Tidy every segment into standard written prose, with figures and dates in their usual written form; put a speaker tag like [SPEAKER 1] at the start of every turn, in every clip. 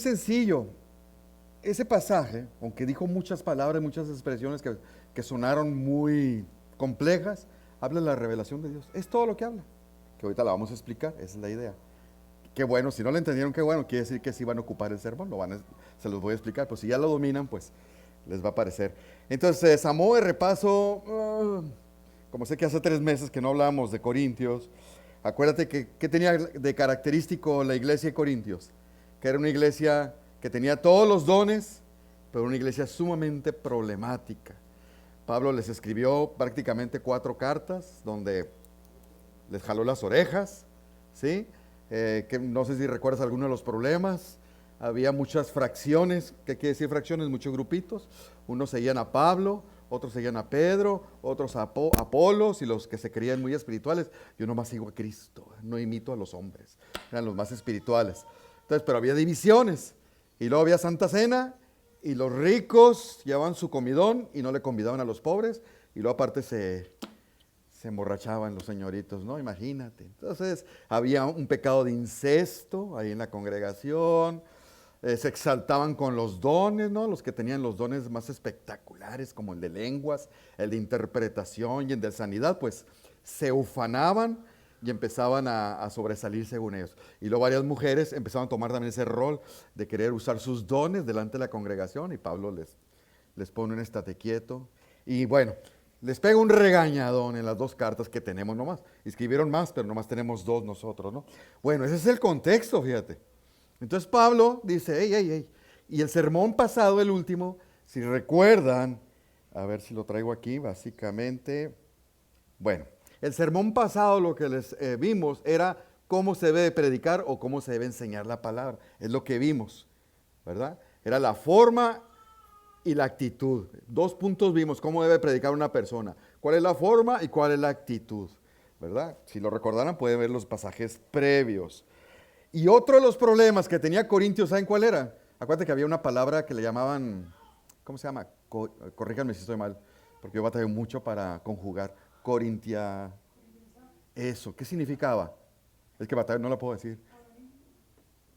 [SPEAKER 1] sencillo. Ese pasaje, aunque dijo muchas palabras, muchas expresiones que sonaron muy complejas, habla de la revelación de Dios. Es todo lo que habla, que ahorita la vamos a explicar, esa es la idea. Qué bueno, si no lo entendieron, qué bueno, quiere decir que sí van a ocupar el sermón, se los voy a explicar, pues si ya lo dominan, pues les va a parecer. Entonces, a modo de repaso, como sé que hace 3 meses que no hablábamos de Corintios, acuérdate que tenía de característico la iglesia de Corintios, que era una iglesia que tenía todos los dones, pero una iglesia sumamente problemática. Pablo les escribió prácticamente 4 cartas donde les jaló las orejas, ¿sí? Que no sé si recuerdas alguno de los problemas. Había muchas fracciones. ¿Qué quiere decir fracciones? Muchos grupitos. Unos seguían a Pablo, otros seguían a Pedro, otros a Apolos y los que se creían muy espirituales. Yo nomás sigo a Cristo, no imito a los hombres. Eran los más espirituales. Entonces, pero había divisiones. Y luego había Santa Cena y los ricos llevaban su comidón y no le convidaban a los pobres. Y luego aparte se emborrachaban los señoritos, ¿no? Imagínate. Entonces había un pecado de incesto ahí en la congregación, se exaltaban con los dones, ¿no? Los que tenían los dones más espectaculares, como el de lenguas, el de interpretación y el de sanidad, pues se ufanaban y empezaban a sobresalir según ellos. Y luego varias mujeres empezaban a tomar también ese rol de querer usar sus dones delante de la congregación y Pablo les pone un estate quieto. Y bueno, les pega un regañadón en las 2 cartas que tenemos nomás. Escribieron más, pero nomás tenemos 2 nosotros, ¿no? Bueno, ese es el contexto, fíjate. Entonces Pablo dice, hey. Y el sermón pasado, el último, si recuerdan, a ver si lo traigo aquí, básicamente. Bueno, el sermón pasado lo que les vimos era cómo se debe predicar o cómo se debe enseñar la palabra. Es lo que vimos, ¿verdad? Era la forma y la actitud. 2 puntos vimos, cómo debe predicar una persona. ¿Cuál es la forma y cuál es la actitud? ¿Verdad? Si lo recordaran, pueden ver los pasajes previos. Y otro de los problemas que tenía Corintios, ¿saben cuál era? Acuérdate que había una palabra que le llamaban, ¿cómo se llama? Corríjanme si estoy mal, porque yo batallé mucho para conjugar. Corintia. Eso, ¿qué significaba? Es que batallé, no lo puedo decir.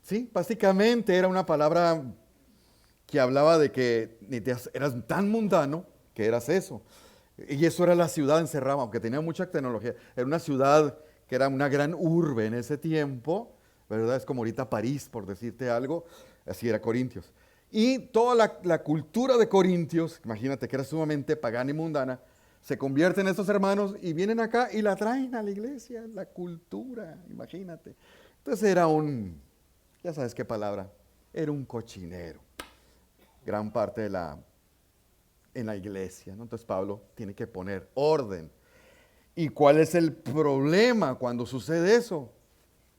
[SPEAKER 1] Sí, básicamente era una palabra que hablaba de que eras tan mundano que eras eso. Y eso era la ciudad encerrada, aunque tenía mucha tecnología. Era una ciudad que era una gran urbe en ese tiempo, ¿verdad? Es como ahorita París, por decirte algo. Así era Corintios. Y toda la cultura de Corintios, imagínate que era sumamente pagana y mundana, se convierten en estos hermanos y vienen acá y la traen a la iglesia, la cultura, imagínate. Entonces era ya sabes qué palabra, era un cochinero. Gran parte en la iglesia, ¿no? Entonces Pablo tiene que poner orden. ¿Y cuál es el problema cuando sucede eso?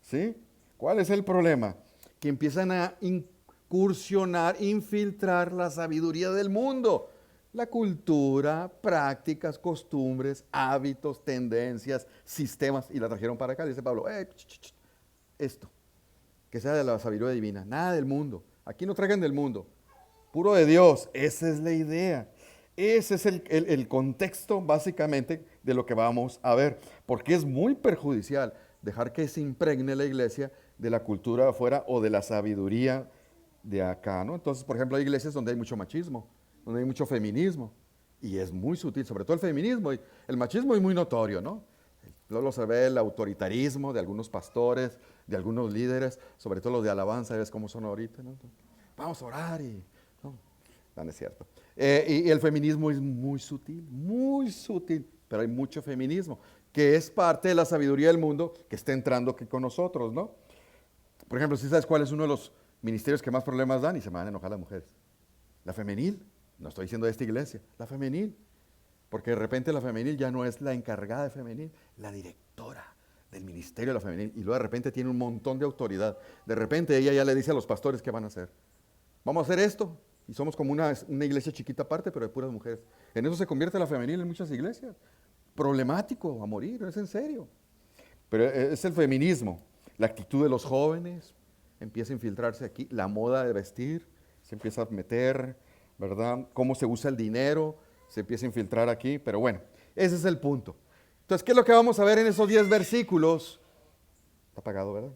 [SPEAKER 1] ¿Sí? ¿Cuál es el problema? Que empiezan a incursionar, infiltrar la sabiduría del mundo. La cultura, prácticas, costumbres, hábitos, tendencias, sistemas. Y la trajeron para acá, dice Pablo, esto, que sea de la sabiduría divina, nada del mundo. Aquí no traigan del mundo, puro de Dios. Esa es la idea. Ese es el contexto básicamente de lo que vamos a ver, porque es muy perjudicial dejar que se impregne la iglesia de la cultura de afuera o de la sabiduría de acá, ¿no? Entonces, por ejemplo, hay iglesias donde hay mucho machismo, donde hay mucho feminismo, y es muy sutil, sobre todo el feminismo, y el machismo es muy notorio, ¿no? Luego se ve el autoritarismo de algunos pastores, de algunos líderes, sobre todo los de alabanza, ves cómo son ahorita, ¿no? Vamos a orar y... No es cierto. Y el feminismo es muy sutil, pero hay mucho feminismo, que es parte de la sabiduría del mundo que está entrando aquí con nosotros, ¿no? Por ejemplo, ¿sí sabes cuál es uno de los ministerios que más problemas dan? Y se me van a enojar las mujeres. La femenil. No estoy diciendo de esta iglesia, la femenil. Porque de repente la femenil ya no es la encargada de femenil, la directora del ministerio de la femenil. Y luego de repente tiene un montón de autoridad. De repente ella ya le dice a los pastores qué van a hacer. Vamos a hacer esto. Y somos como una iglesia chiquita aparte, pero de puras mujeres. En eso se convierte la femenil en muchas iglesias. Problemático a morir, es en serio. Pero es el feminismo. La actitud de los jóvenes empieza a infiltrarse aquí. La moda de vestir se empieza a meter, ¿verdad? Cómo se usa el dinero se empieza a infiltrar aquí. Pero bueno, ese es el punto. Entonces, ¿qué es lo que vamos a ver en esos 10 versículos? Está apagado, ¿verdad?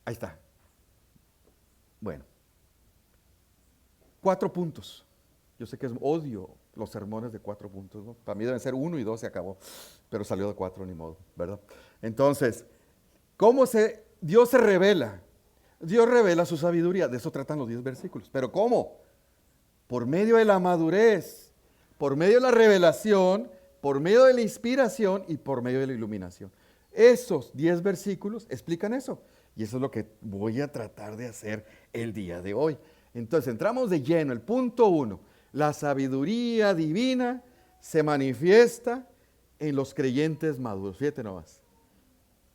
[SPEAKER 1] Ahí está. Bueno, 4 puntos. Yo sé que odio los sermones de 4 puntos, ¿no? Para mí deben ser 1 y 2 se acabó, pero salió de 4 ni modo, ¿verdad? Entonces, Dios se revela? Dios revela su sabiduría, de eso tratan los 10 versículos. ¿Pero cómo? Por medio de la madurez, por medio de la revelación, por medio de la inspiración y por medio de la iluminación. Esos 10 versículos explican eso. Y eso es lo que voy a tratar de hacer el día de hoy. Entonces, entramos de lleno. El punto 1. La sabiduría divina se manifiesta en los creyentes maduros. Fíjate nomás.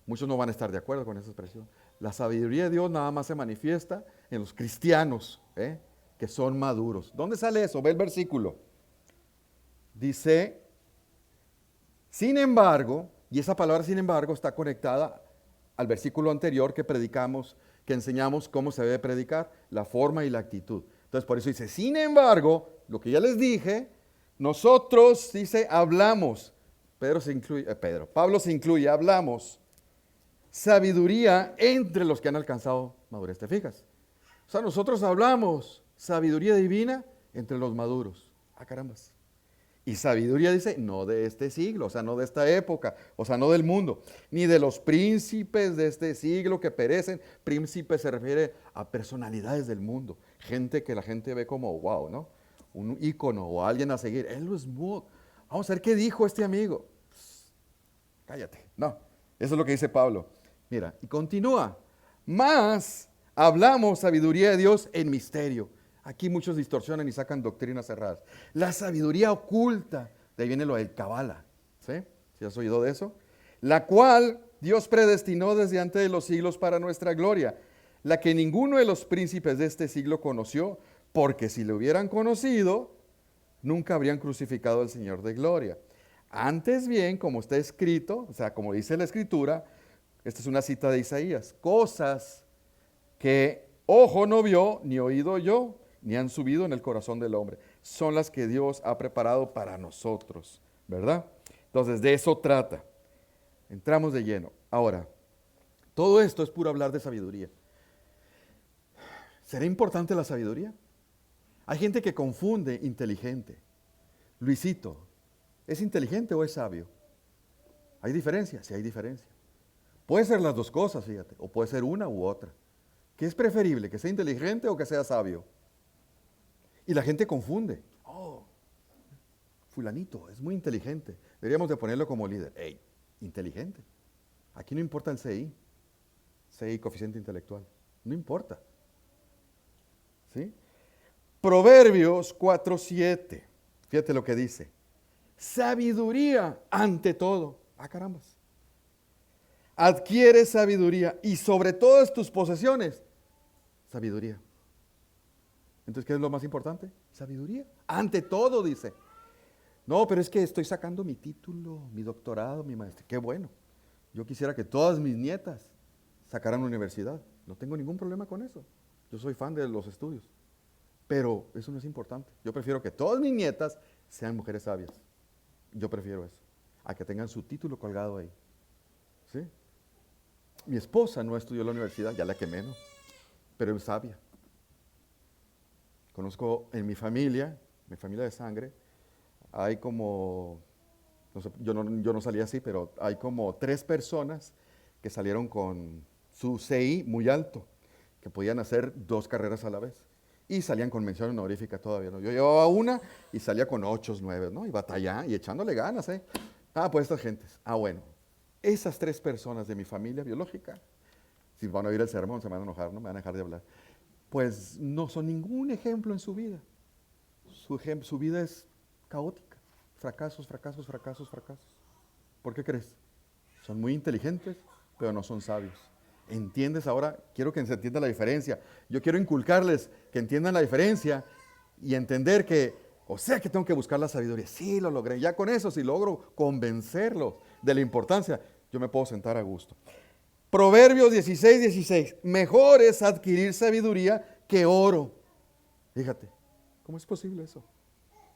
[SPEAKER 1] Muchos no van a estar de acuerdo con esa expresión. La sabiduría de Dios nada más se manifiesta en los cristianos, que son maduros. ¿Dónde sale eso? Ve el versículo. Dice, sin embargo, y esa palabra sin embargo está conectada al versículo anterior que predicamos, que enseñamos cómo se debe predicar, la forma y la actitud. Entonces por eso dice, sin embargo, lo que ya les dije, nosotros, dice, hablamos. Pablo se incluye, hablamos sabiduría entre los que han alcanzado madurez. ¿Te fijas? O sea, nosotros hablamos sabiduría divina entre los maduros. Ah, carambas. Y sabiduría dice, no de este siglo, o sea, no de esta época, o sea, no del mundo, ni de los príncipes de este siglo que perecen. Príncipe se refiere a personalidades del mundo, gente que la gente ve como, wow, ¿no? Un ícono o alguien a seguir. Él es muy... Vamos a ver qué dijo este amigo. Pss, cállate. No, eso es lo que dice Pablo. Mira, y continúa. Más hablamos sabiduría de Dios en misterio. Aquí muchos distorsionan y sacan doctrinas cerradas. La sabiduría oculta, de ahí viene lo del Kabbalah, ¿sí? ¿Sí has oído de eso? La cual Dios predestinó desde antes de los siglos para nuestra gloria, la que ninguno de los príncipes de este siglo conoció, porque si lo hubieran conocido, nunca habrían crucificado al Señor de gloria. Antes bien, como está escrito, o sea, como dice la Escritura, esta es una cita de Isaías, cosas que ojo no vio, ni oído oyó, ni han subido en el corazón del hombre. Son las que Dios ha preparado para nosotros, ¿verdad? Entonces, de eso trata. Entramos de lleno. Ahora, todo esto es puro hablar de sabiduría. ¿Será importante la sabiduría? Hay gente que confunde inteligente. Luisito, ¿es inteligente o es sabio? ¿Hay diferencia? Sí hay diferencia. Puede ser las dos cosas, fíjate, o puede ser una u otra. ¿Qué es preferible, que sea inteligente o que sea sabio? Y la gente confunde. Oh, fulanito, es muy inteligente. Deberíamos de ponerlo como líder. ¡Ey! Inteligente. Aquí no importa el CI, coeficiente intelectual. No importa. ¿Sí? Proverbios 4:7. Fíjate lo que dice. Sabiduría ante todo. Ah, carambas. Adquiere sabiduría y sobre todas tus posesiones, sabiduría. Entonces, ¿qué es lo más importante? Sabiduría. Ante todo, dice. No, pero es que estoy sacando mi título, mi doctorado, mi maestría. Qué bueno. Yo quisiera que todas mis nietas sacaran universidad. No tengo ningún problema con eso. Yo soy fan de los estudios. Pero eso no es importante. Yo prefiero que todas mis nietas sean mujeres sabias. Yo prefiero eso. A que tengan su título colgado ahí. ¿Sí? Mi esposa no estudió en la universidad, ya la quemé, ¿no? Pero es sabia. Conozco en mi familia de sangre, hay como, no sé, yo no salí así, pero hay como 3 personas que salieron con su CI muy alto, que podían hacer 2 carreras a la vez. Y salían con mención honorífica todavía, ¿no? Yo llevaba una y salía con 8, 9, ¿no? Y batallando y echándole ganas, ¿eh? Ah, pues estas gentes. Ah, bueno. Esas 3 personas de mi familia biológica, si van a oír el sermón se me van a enojar, ¿no? Me van a dejar de hablar. Pues no son ningún ejemplo en su vida. Su vida es caótica. Fracasos, fracasos, fracasos, fracasos. ¿Por qué crees? Son muy inteligentes, pero no son sabios. ¿Entiendes ahora? Quiero que se entienda la diferencia. Yo quiero inculcarles que entiendan la diferencia y entender que, o sea que tengo que buscar la sabiduría. Sí, lo logré. Ya con eso, si logro convencerlos de la importancia, yo me puedo sentar a gusto. Proverbios 16:16. Mejor es adquirir sabiduría que oro. Fíjate, ¿cómo es posible eso?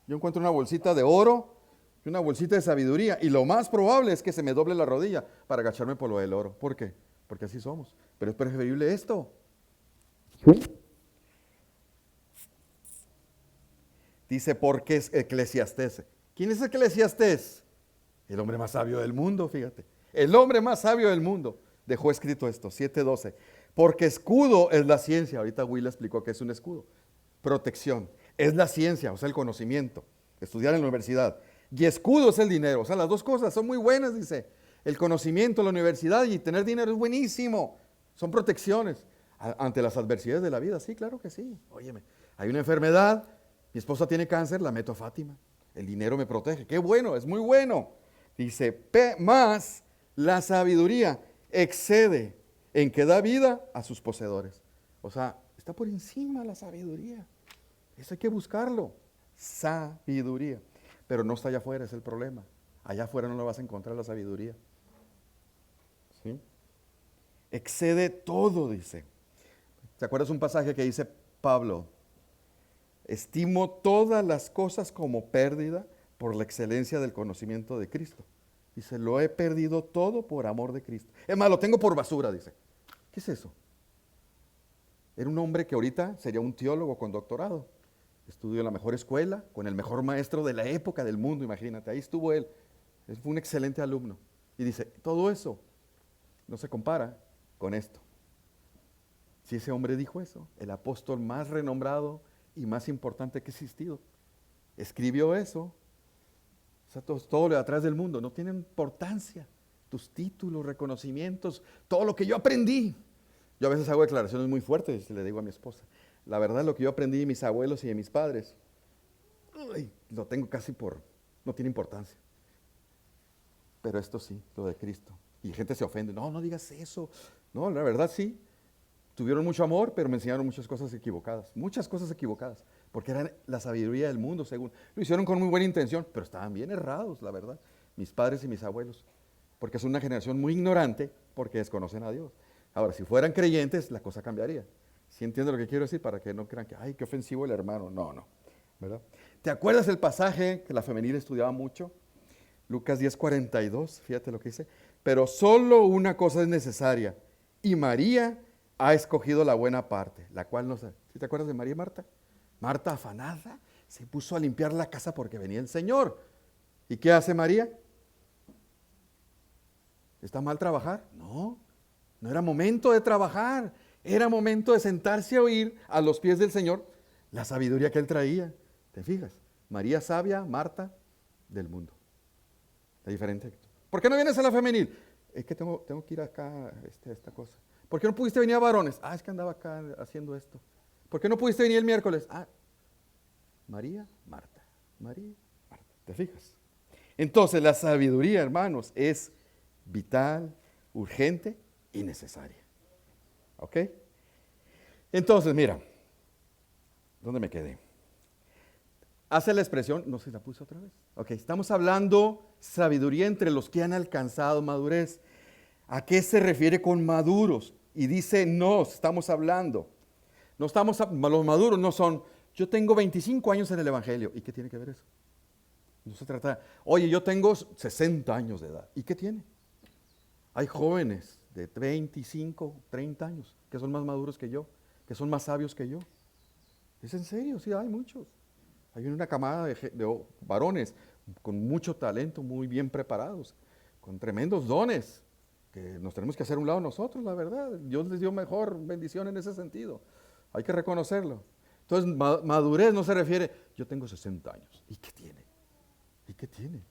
[SPEAKER 1] Yo encuentro una bolsita de oro y una bolsita de sabiduría y lo más probable es que se me doble la rodilla para agacharme por lo del oro. ¿Por qué? Porque así somos. Pero es preferible esto. ¿Sí? Dice, porque es Eclesiastés. ¿Quién es Eclesiastés? El hombre más sabio del mundo, fíjate. El hombre más sabio del mundo dejó escrito esto, 7:12. Porque escudo es la ciencia. Ahorita Will explicó que es un escudo. Protección. Es la ciencia, o sea, el conocimiento. Estudiar en la universidad. Y escudo es el dinero. O sea, las dos cosas son muy buenas, dice. El conocimiento, la universidad y tener dinero es buenísimo. Son protecciones ante las adversidades de la vida. Sí, claro que sí. Óyeme, hay una enfermedad, mi esposa tiene cáncer, la meto a Fátima. El dinero me protege. Qué bueno, es muy bueno. Dice, más la sabiduría excede en que da vida a sus poseedores. O sea, está por encima la sabiduría. Eso hay que buscarlo. Sabiduría. Pero no está allá afuera, es el problema. Allá afuera no lo vas a encontrar la sabiduría. ¿Sí? Excede todo, dice. ¿Te acuerdas un pasaje que dice Pablo? Estimo todas las cosas como pérdida por la excelencia del conocimiento de Cristo. Dice, lo he perdido todo por amor de Cristo. Es más, lo tengo por basura, dice. ¿Qué es eso? Era un hombre que ahorita sería un teólogo con doctorado. Estudió en la mejor escuela, con el mejor maestro de la época del mundo, imagínate. Ahí estuvo él. Él fue un excelente alumno. Y dice, todo eso no se compara con esto. Si ese hombre dijo eso, el apóstol más renombrado y más importante que ha existido, escribió eso. O sea, todo lo de atrás del mundo no tiene importancia. Tus títulos, reconocimientos, todo lo que yo aprendí. Yo a veces hago declaraciones muy fuertes y le digo a mi esposa, la verdad lo que yo aprendí de mis abuelos y de mis padres, lo tengo casi no tiene importancia. Pero esto sí, lo de Cristo. Y gente se ofende, no digas eso. No, la verdad sí. Tuvieron mucho amor, pero me enseñaron muchas cosas equivocadas. Muchas cosas equivocadas. Porque eran la sabiduría del mundo, según. Lo hicieron con muy buena intención, pero estaban bien errados, la verdad. Mis padres y mis abuelos. Porque es una generación muy ignorante, porque desconocen a Dios. Ahora, si fueran creyentes, la cosa cambiaría. ¿Sí entiendes lo que quiero decir? Para que no crean que, ay, qué ofensivo el hermano. No. ¿Verdad? ¿Te acuerdas el pasaje que la femenina estudiaba mucho? Lucas 10:42, fíjate lo que dice. Pero solo una cosa es necesaria. Y María ha escogido la buena parte, la cual no sé. ¿Sí te acuerdas de María y Marta? Marta, afanada, se puso a limpiar la casa porque venía el Señor. ¿Y qué hace María? ¿Está mal trabajar? No era momento de trabajar. Era momento de sentarse a oír a los pies del Señor la sabiduría que Él traía. ¿Te fijas? María sabia, Marta del mundo. Es diferente. ¿Por qué no vienes a la femenil? Es que tengo que ir acá a esta cosa. ¿Por qué no pudiste venir a varones? Es que andaba acá haciendo esto. ¿Por qué no pudiste venir el miércoles? María, Marta. María, Marta. ¿Te fijas? Entonces la sabiduría, hermanos, es vital, urgente y necesaria. ¿Ok? Entonces, mira, ¿dónde me quedé? Hace la expresión, no sé si la puse otra vez. Ok, estamos hablando sabiduría entre los que han alcanzado madurez. ¿A qué se refiere con maduros? Y dice, estamos hablando. Los maduros no son, yo tengo 25 años en el Evangelio. ¿Y qué tiene que ver eso? No se trata, oye, yo tengo 60 años de edad. ¿Y qué tiene? Hay jóvenes de 25, 30 años que son más maduros que yo, que son más sabios que yo. ¿Es en serio? Sí, hay muchos. Hay una camada de varones con mucho talento, muy bien preparados, con tremendos dones, que nos tenemos que hacer a un lado nosotros, la verdad. Dios les dio mejor bendición en ese sentido. Hay que reconocerlo. Entonces, madurez no se refiere, yo tengo 60 años. ¿Y qué tiene? ¿Y qué tiene?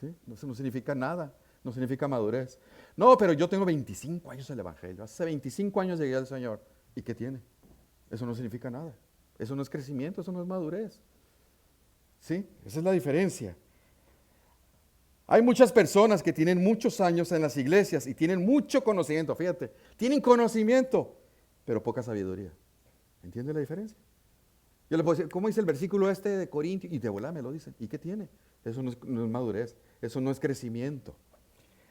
[SPEAKER 1] ¿Sí? Eso no significa nada, no significa madurez. No, pero yo tengo 25 años en el Evangelio. Hace 25 años llegué al Señor. ¿Y qué tiene? Eso no significa nada. Eso no es crecimiento, eso no es madurez. ¿Sí? Esa es la diferencia. Hay muchas personas que tienen muchos años en las iglesias y tienen mucho conocimiento, fíjate, tienen conocimiento, pero poca sabiduría. ¿Entiendes la diferencia? Yo le puedo decir, ¿cómo dice el versículo este de Corintios? Y de volada me lo dicen. ¿Y qué tiene? Eso no es madurez, eso no es crecimiento.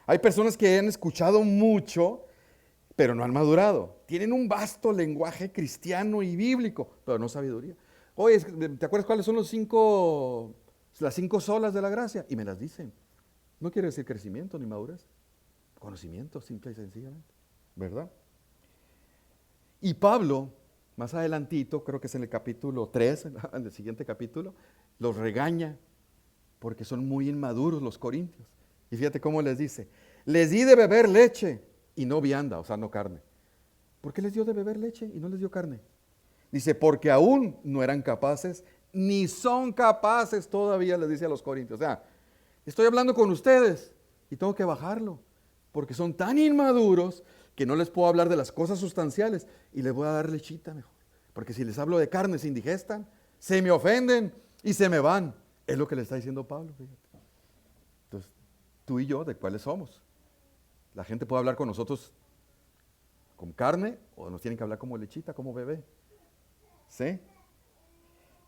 [SPEAKER 1] Hay personas que han escuchado mucho, pero no han madurado. Tienen un vasto lenguaje cristiano y bíblico, pero no sabiduría. Oye, ¿te acuerdas cuáles son las 5 solas de la gracia? Y me las dicen. No quiere decir crecimiento ni madurez. Conocimiento, simple y sencillamente. ¿Verdad? Y Pablo Más adelantito, creo que es en el capítulo 3, en el siguiente capítulo, los regaña porque son muy inmaduros los corintios. Y fíjate cómo les dice, les di de beber leche y no vianda, o sea, no carne. ¿Por qué les dio de beber leche y no les dio carne? Dice, porque aún no eran capaces, ni son capaces todavía, les dice a los corintios. O sea, estoy hablando con ustedes y tengo que bajarlo, porque son tan inmaduros que no les puedo hablar de las cosas sustanciales y les voy a dar lechita mejor. Porque si les hablo de carne se indigestan, se me ofenden y se me van. Es lo que le está diciendo Pablo, fíjate. Entonces, tú y yo, ¿de cuáles somos? La gente puede hablar con nosotros con carne o nos tienen que hablar como lechita, como bebé. ¿Sí?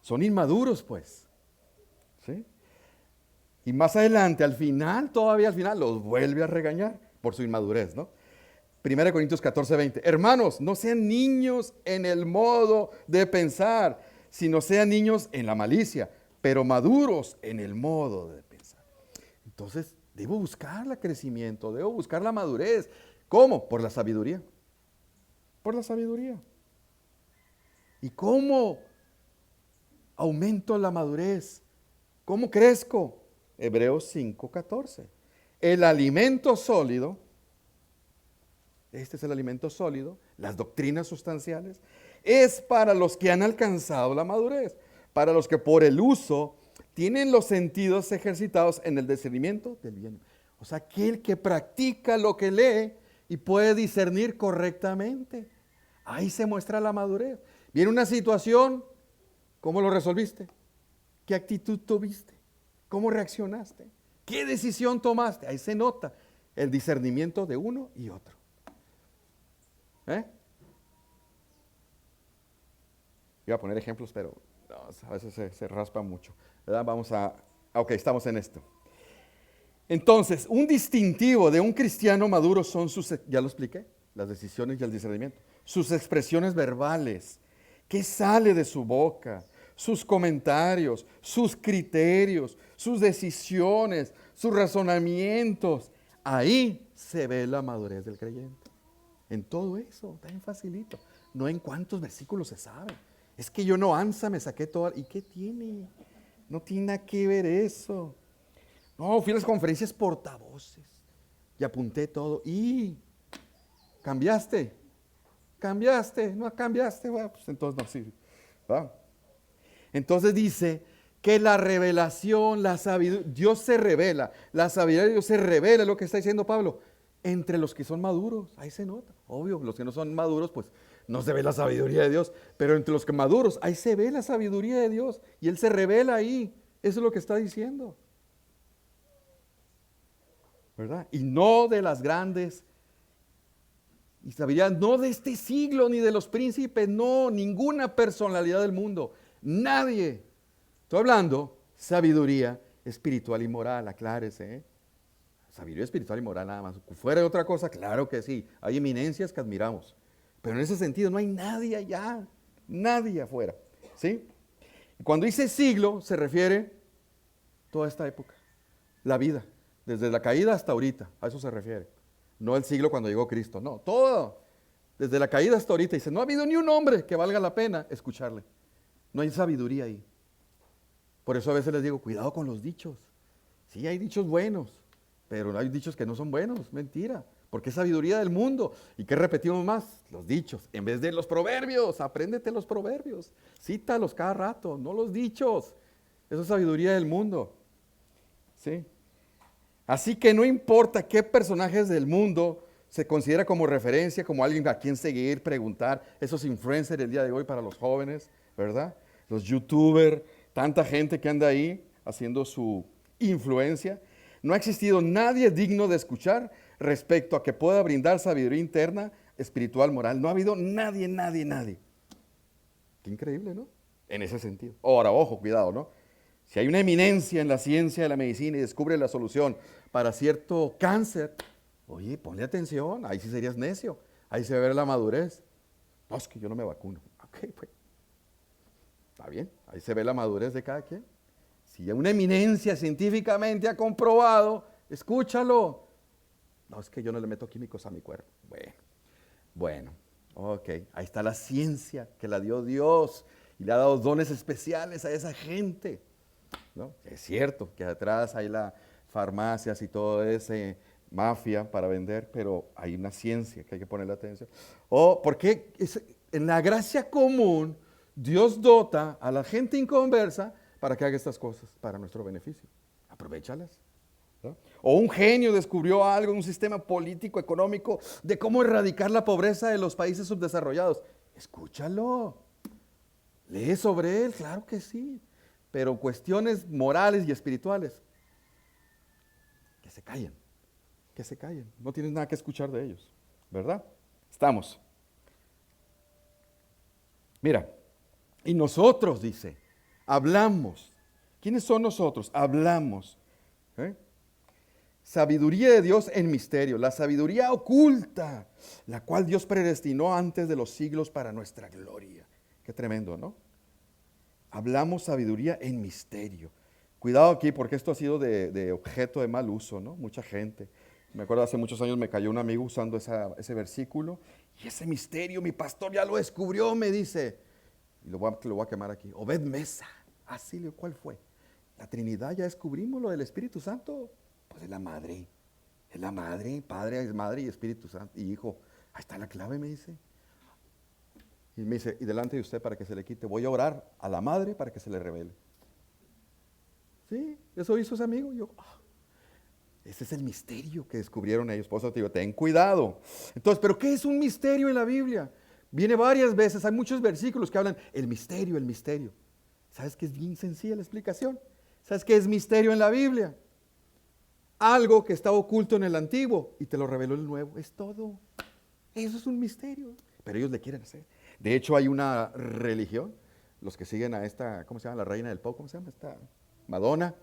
[SPEAKER 1] Son inmaduros, pues. ¿Sí? Y más adelante, todavía al final, los vuelve a regañar por su inmadurez, ¿no? 1 Corintios 14:20. Hermanos, no sean niños en el modo de pensar, sino sean niños en la malicia, pero maduros en el modo de pensar. Entonces, debo buscar el crecimiento, debo buscar la madurez. ¿Cómo? Por la sabiduría. Por la sabiduría. ¿Y cómo aumento la madurez? ¿Cómo crezco? Hebreos 5:14. El alimento sólido, este es el alimento sólido, las doctrinas sustanciales, es para los que han alcanzado la madurez, para los que por el uso tienen los sentidos ejercitados en el discernimiento del bien. O sea, aquel que practica lo que lee y puede discernir correctamente. Ahí se muestra la madurez. Viene una situación, ¿cómo lo resolviste? ¿Qué actitud tuviste? ¿Cómo reaccionaste? ¿Qué decisión tomaste? Ahí se nota el discernimiento de uno y otro. Iba a poner ejemplos, pero no, a veces se raspa mucho, ¿verdad? Ok, estamos en esto. Entonces, un distintivo de un cristiano maduro son ya lo expliqué, las decisiones y el discernimiento, sus expresiones verbales, qué sale de su boca, sus comentarios, sus criterios, sus decisiones, sus razonamientos. Ahí se ve la madurez del creyente. En todo eso, está bien facilito. No en cuántos versículos se sabe. Es que yo no ansa, me saqué todo. ¿Y qué tiene? No tiene nada que ver eso. No, fui a las conferencias portavoces y apunté todo. ¿Y cambiaste? ¿No cambiaste? Bueno, pues entonces no sirve. ¿Va? Entonces dice que la revelación, la sabiduría, Dios se revela, la sabiduría de Dios se revela, es lo que está diciendo Pablo, entre los que son maduros. Ahí se nota. Obvio, los que no son maduros, pues no se ve la sabiduría de Dios, pero entre los que maduros, ahí se ve la sabiduría de Dios y Él se revela ahí. Eso es lo que está diciendo. ¿Verdad? Y no de las grandes, y sabiduría, no de este siglo ni de los príncipes, no, ninguna personalidad del mundo, nadie. Estoy hablando sabiduría espiritual y moral, aclárese, ¿eh? Sabiduría espiritual y moral nada más. Fuera de otra cosa, claro que sí, hay eminencias que admiramos, pero en ese sentido no hay nadie allá, nadie afuera, ¿sí? Y cuando dice siglo, se refiere toda esta época, la vida, desde la caída hasta ahorita, a eso se refiere. No el siglo cuando llegó Cristo, no, todo, desde la caída hasta ahorita. Dice, no ha habido ni un hombre que valga la pena escucharle. No hay sabiduría ahí. Por eso a veces les digo, cuidado con los dichos. Sí, hay dichos buenos, pero hay dichos que no son buenos, mentira. Porque es sabiduría del mundo. ¿Y qué repetimos más? Los dichos. En vez de los proverbios, apréndete los proverbios. Cítalos cada rato, no los dichos. Eso es sabiduría del mundo. ¿Sí? Así que no importa qué personajes del mundo se considera como referencia, como alguien a quien seguir, preguntar. Esos influencers el día de hoy para los jóvenes, ¿verdad? Los youtubers, tanta gente que anda ahí haciendo su influencia. No ha existido nadie digno de escuchar respecto a que pueda brindar sabiduría interna, espiritual, moral. No ha habido nadie. Qué increíble, ¿no? En ese sentido. Ahora, ojo, cuidado, ¿no? Si hay una eminencia en la ciencia de la medicina y descubre la solución para cierto cáncer, oye, ponle atención, ahí sí serías necio, ahí se va a ver la madurez. No, es que yo no me vacuno. Ok, pues, está bien, ahí se ve la madurez de cada quien. Si una eminencia científicamente ha comprobado, escúchalo. No, es que yo no le meto químicos a mi cuerpo. Bueno. Ok, ahí está la ciencia que la dio Dios y le ha dado dones especiales a esa gente, ¿no? Es cierto que atrás hay las farmacias y todo ese mafia para vender, pero hay una ciencia que hay que ponerle atención. O porque en la gracia común Dios dota a la gente inconversa para que haga estas cosas para nuestro beneficio. Aprovéchalas. ¿No? O un genio descubrió algo, un sistema político, económico, de cómo erradicar la pobreza de los países subdesarrollados. Escúchalo, lee sobre él, claro que sí, pero cuestiones morales y espirituales, que se callen, que se callen. No tienes nada que escuchar de ellos, ¿verdad? Estamos. Mira, y nosotros, dice, hablamos. ¿Quiénes son nosotros? Hablamos. ¿Eh? Sabiduría de Dios en misterio, la sabiduría oculta, la cual Dios predestinó antes de los siglos para nuestra gloria. Qué tremendo, ¿no? Hablamos sabiduría en misterio. Cuidado aquí porque esto ha sido de objeto de mal uso, ¿no? Mucha gente. Me acuerdo hace muchos años me cayó un amigo usando ese versículo y ese misterio, mi pastor ya lo descubrió, me dice. Y lo voy a quemar aquí. Obed Mesa. Así, ¿cuál fue? La Trinidad, ya descubrimos lo del Espíritu Santo. Pues es la madre, Padre es madre y Espíritu Santo y Hijo. Ahí está la clave, me dice. Y me dice, y delante de usted para que se le quite, voy a orar a la madre para que se le revele. Sí, eso hizo ese amigo. Yo, ese es el misterio que descubrieron ellos. Por eso te digo, ten cuidado. Entonces, ¿pero qué es un misterio en la Biblia? Viene varias veces, hay muchos versículos que hablan el misterio, el misterio. ¿Sabes qué es bien sencilla la explicación? ¿Sabes qué es misterio en la Biblia? Algo que estaba oculto en el antiguo y te lo reveló el nuevo. Es todo. Eso es un misterio. Pero ellos le quieren hacer. De hecho, hay una religión, los que siguen a esta, ¿cómo se llama? La reina del pop, ¿cómo se llama? Esta Madonna.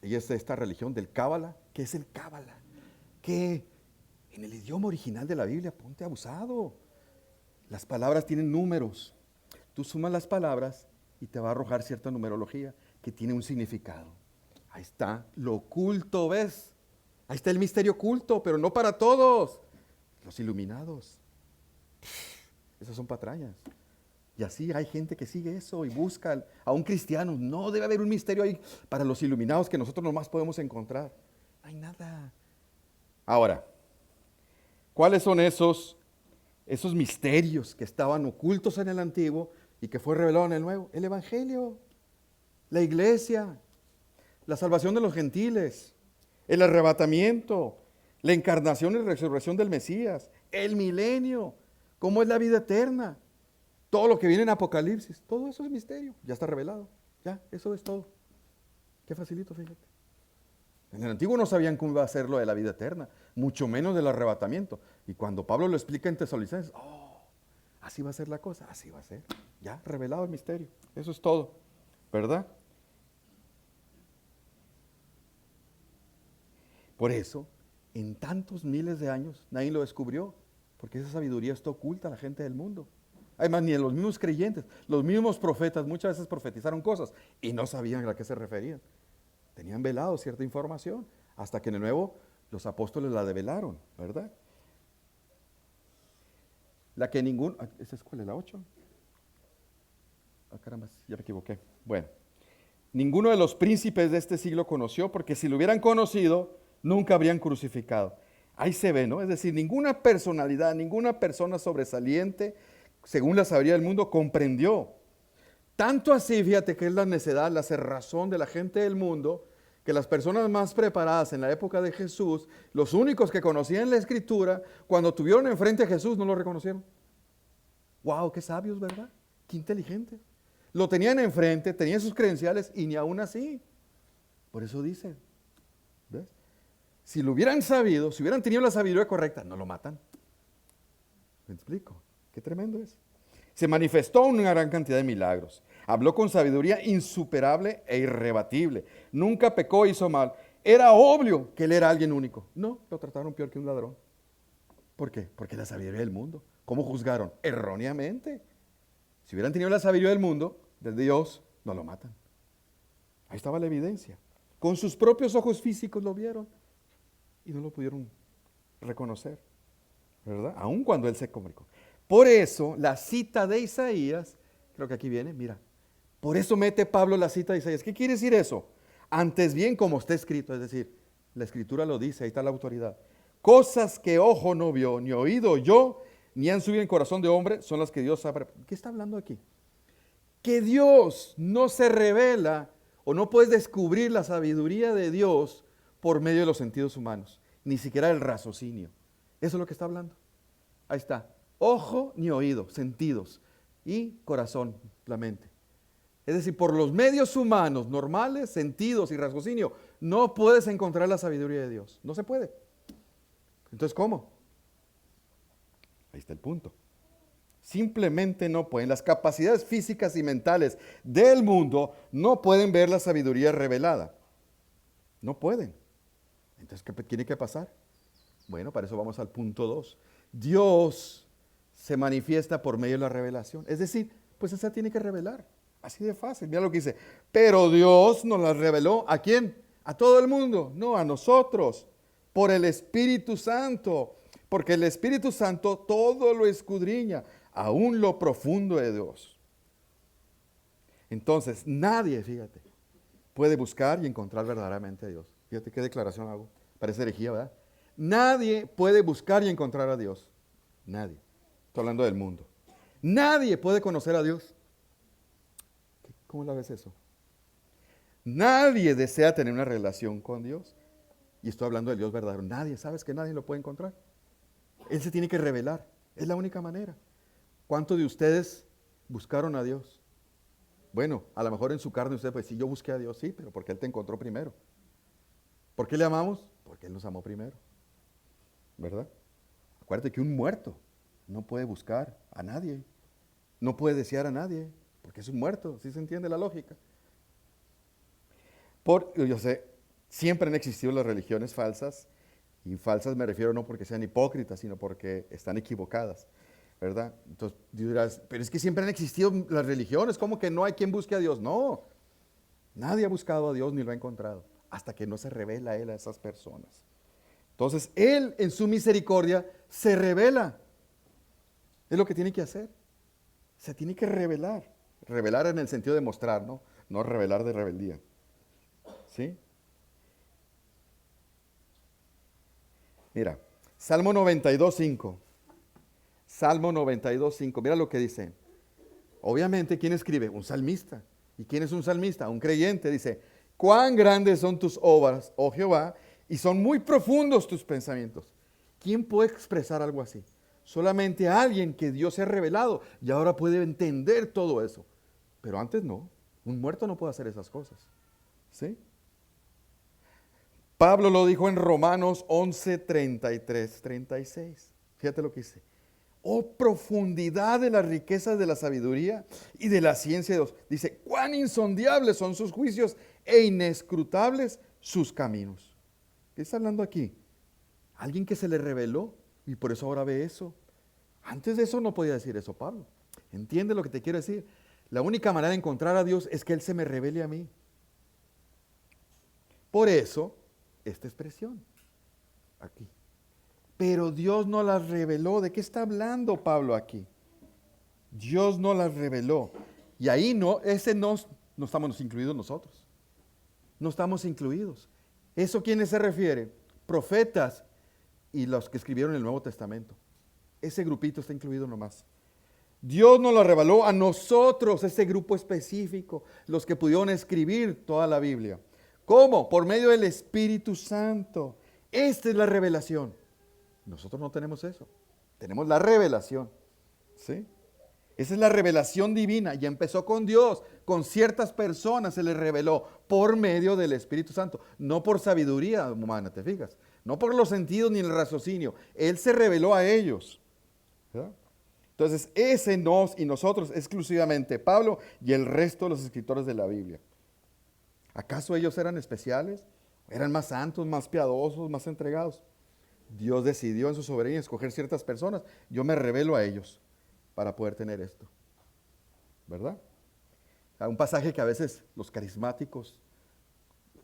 [SPEAKER 1] Ella es de esta religión del Cábala. ¿Qué es el Cábala? Que en el idioma original de la Biblia, ponte abusado. Las palabras tienen números. Tú sumas las palabras y te va a arrojar cierta numerología que tiene un significado. Ahí está lo oculto, ¿ves? Ahí está el misterio oculto, pero no para todos. Los iluminados. Esas son patrañas. Y así hay gente que sigue eso y busca a un cristiano. No debe haber un misterio ahí para los iluminados que nosotros nomás podemos encontrar. No hay nada. Ahora, ¿cuáles son esos misterios que estaban ocultos en el antiguo y que fue revelado en el nuevo? El evangelio, la iglesia, la salvación de los gentiles, el arrebatamiento, la encarnación y resurrección del Mesías, el milenio, cómo es la vida eterna, todo lo que viene en Apocalipsis, todo eso es misterio, ya está revelado, ya, eso es todo. Qué facilito, fíjate. En el antiguo no sabían cómo iba a ser lo de la vida eterna, mucho menos del arrebatamiento. Y cuando Pablo lo explica en Tesalonicenses, así va a ser la cosa, así va a ser, ya revelado el misterio, eso es todo, ¿verdad? Por eso, en tantos miles de años, nadie lo descubrió, porque esa sabiduría está oculta a la gente del mundo. Además, ni a los mismos creyentes, los mismos profetas muchas veces profetizaron cosas y no sabían a qué se referían. Tenían velado cierta información, hasta que en el Nuevo los apóstoles la develaron, ¿verdad? La que ningún... ¿Esa escuela es la 8? Caramba, ya me equivoqué. Bueno, ninguno de los príncipes de este siglo conoció, porque si lo hubieran conocido, nunca habrían crucificado. Ahí se ve, ¿no? Es decir, ninguna personalidad, ninguna persona sobresaliente, según la sabiduría del mundo, comprendió. Tanto así, fíjate que es la necedad, la cerrazón de la gente del mundo, que las personas más preparadas en la época de Jesús, los únicos que conocían la Escritura, cuando tuvieron enfrente a Jesús, no lo reconocieron. ¡Wow! ¡Qué sabios!, ¿verdad? ¡Qué inteligentes! Lo tenían enfrente, tenían sus credenciales y ni aún así. Por eso dice, ¿ves? Si lo hubieran sabido, si hubieran tenido la sabiduría correcta, no lo matan. ¿Me explico? Qué tremendo es. Se manifestó una gran cantidad de milagros. Habló con sabiduría insuperable e irrebatible. Nunca pecó, hizo mal. Era obvio que él era alguien único. No, lo trataron peor que un ladrón. ¿Por qué? Porque la sabiduría del mundo. ¿Cómo juzgaron? Erróneamente. Si hubieran tenido la sabiduría del mundo, del Dios, no lo matan. Ahí estaba la evidencia. Con sus propios ojos físicos lo vieron y no lo pudieron reconocer, ¿verdad? Aun cuando él se comunicó. Por eso, la cita de Isaías, creo que aquí viene, mira, por eso mete Pablo la cita de Isaías. ¿Qué quiere decir eso? Antes bien como está escrito, es decir, la escritura lo dice, ahí está la autoridad. Cosas que ojo no vio, ni oído oyó, ni han subido en corazón de hombre, son las que Dios sabe. ¿Qué está hablando aquí? Que Dios no se revela o no puedes descubrir la sabiduría de Dios por medio de los sentidos humanos, ni siquiera el raciocinio. Eso es lo que está hablando. Ahí está. Ojo ni oído, sentidos y corazón, la mente. Es decir, por los medios humanos normales, sentidos y raciocinio, no puedes encontrar la sabiduría de Dios. No se puede. Entonces, ¿cómo? Ahí está el punto. Simplemente no pueden. Las capacidades físicas y mentales del mundo no pueden ver la sabiduría revelada. No pueden. Entonces, ¿qué tiene que pasar? Bueno, para eso vamos al punto 2. Dios se manifiesta por medio de la revelación. Es decir, pues esa tiene que revelar. Así de fácil. Mira lo que dice. Pero Dios nos la reveló. ¿A quién? A todo el mundo. No, a nosotros. Por el Espíritu Santo. Porque el Espíritu Santo todo lo escudriña, aún lo profundo de Dios. Entonces, nadie, fíjate, puede buscar y encontrar verdaderamente a Dios. Fíjate qué declaración hago. Parece herejía, ¿verdad? Nadie puede buscar y encontrar a Dios. Nadie. Estoy hablando del mundo. Nadie puede conocer a Dios. ¿Cómo la ves eso? Nadie desea tener una relación con Dios. Y estoy hablando del Dios verdadero. Nadie, ¿sabes que nadie lo puede encontrar? Él se tiene que revelar. Es la única manera. ¿Cuántos de ustedes buscaron a Dios? Bueno, a lo mejor en su carne usted, pues sí, yo busqué a Dios, sí, pero porque Él te encontró primero. ¿Por qué le amamos? Porque Él nos amó primero. ¿Verdad? Acuérdate que un muerto no puede buscar a nadie. No puede desear a nadie, porque es un muerto. ¿Sí se entiende la lógica? Yo sé, siempre han existido las religiones falsas. Y falsas me refiero no porque sean hipócritas, sino porque están equivocadas, ¿verdad? Entonces dirás, pero es que siempre han existido las religiones, ¿cómo que no hay quien busque a Dios? No, nadie ha buscado a Dios ni lo ha encontrado, hasta que no se revela a Él a esas personas. Entonces Él en su misericordia se revela. Es lo que tiene que hacer. Se tiene que revelar. Revelar en el sentido de mostrar, ¿no? No revelar de rebeldía. ¿Sí? Mira, Salmo 92:5. Salmo 92:5. Mira lo que dice. Obviamente, ¿quién escribe? Un salmista. ¿Y quién es un salmista? Un creyente. Dice, cuán grandes son tus obras, oh Jehová, y son muy profundos tus pensamientos. ¿Quién puede expresar algo así? Solamente alguien que Dios se ha revelado y ahora puede entender todo eso. Pero antes no. Un muerto no puede hacer esas cosas. ¿Sí? Pablo lo dijo en Romanos 11:33-36. Fíjate lo que dice. Oh, profundidad de las riquezas de la sabiduría y de la ciencia de Dios. Dice, cuán insondiables son sus juicios e inescrutables sus caminos. ¿Qué está hablando aquí? Alguien que se le reveló y por eso ahora ve eso. Antes de eso no podía decir eso Pablo. ¿Entiende lo que te quiero decir? La única manera de encontrar a Dios es que Él se me revele a mí. Por eso, esta expresión, aquí. Pero Dios no las reveló. ¿De qué está hablando Pablo aquí? Dios no las reveló. Y ahí no estamos incluidos nosotros. No estamos incluidos. ¿Eso a quiénes se refiere? Profetas y los que escribieron el Nuevo Testamento. Ese grupito está incluido nomás. Dios nos lo reveló a nosotros, ese grupo específico, los que pudieron escribir toda la Biblia. ¿Cómo? Por medio del Espíritu Santo. Esta es la revelación. Nosotros no tenemos eso. Tenemos la revelación. ¿Sí? Esa es la revelación divina. Ya empezó con Dios. Con ciertas personas se les reveló por medio del Espíritu Santo. No por sabiduría humana, ¿te fijas? No por los sentidos ni el raciocinio. Él se reveló a ellos. ¿Verdad? Entonces, ese nos y nosotros exclusivamente Pablo y el resto de los escritores de la Biblia. ¿Acaso ellos eran especiales? ¿Eran más santos, más piadosos, más entregados? Dios decidió en su soberanía escoger ciertas personas. Yo me revelo a ellos para poder tener esto. ¿Verdad? Hay un pasaje que a veces los carismáticos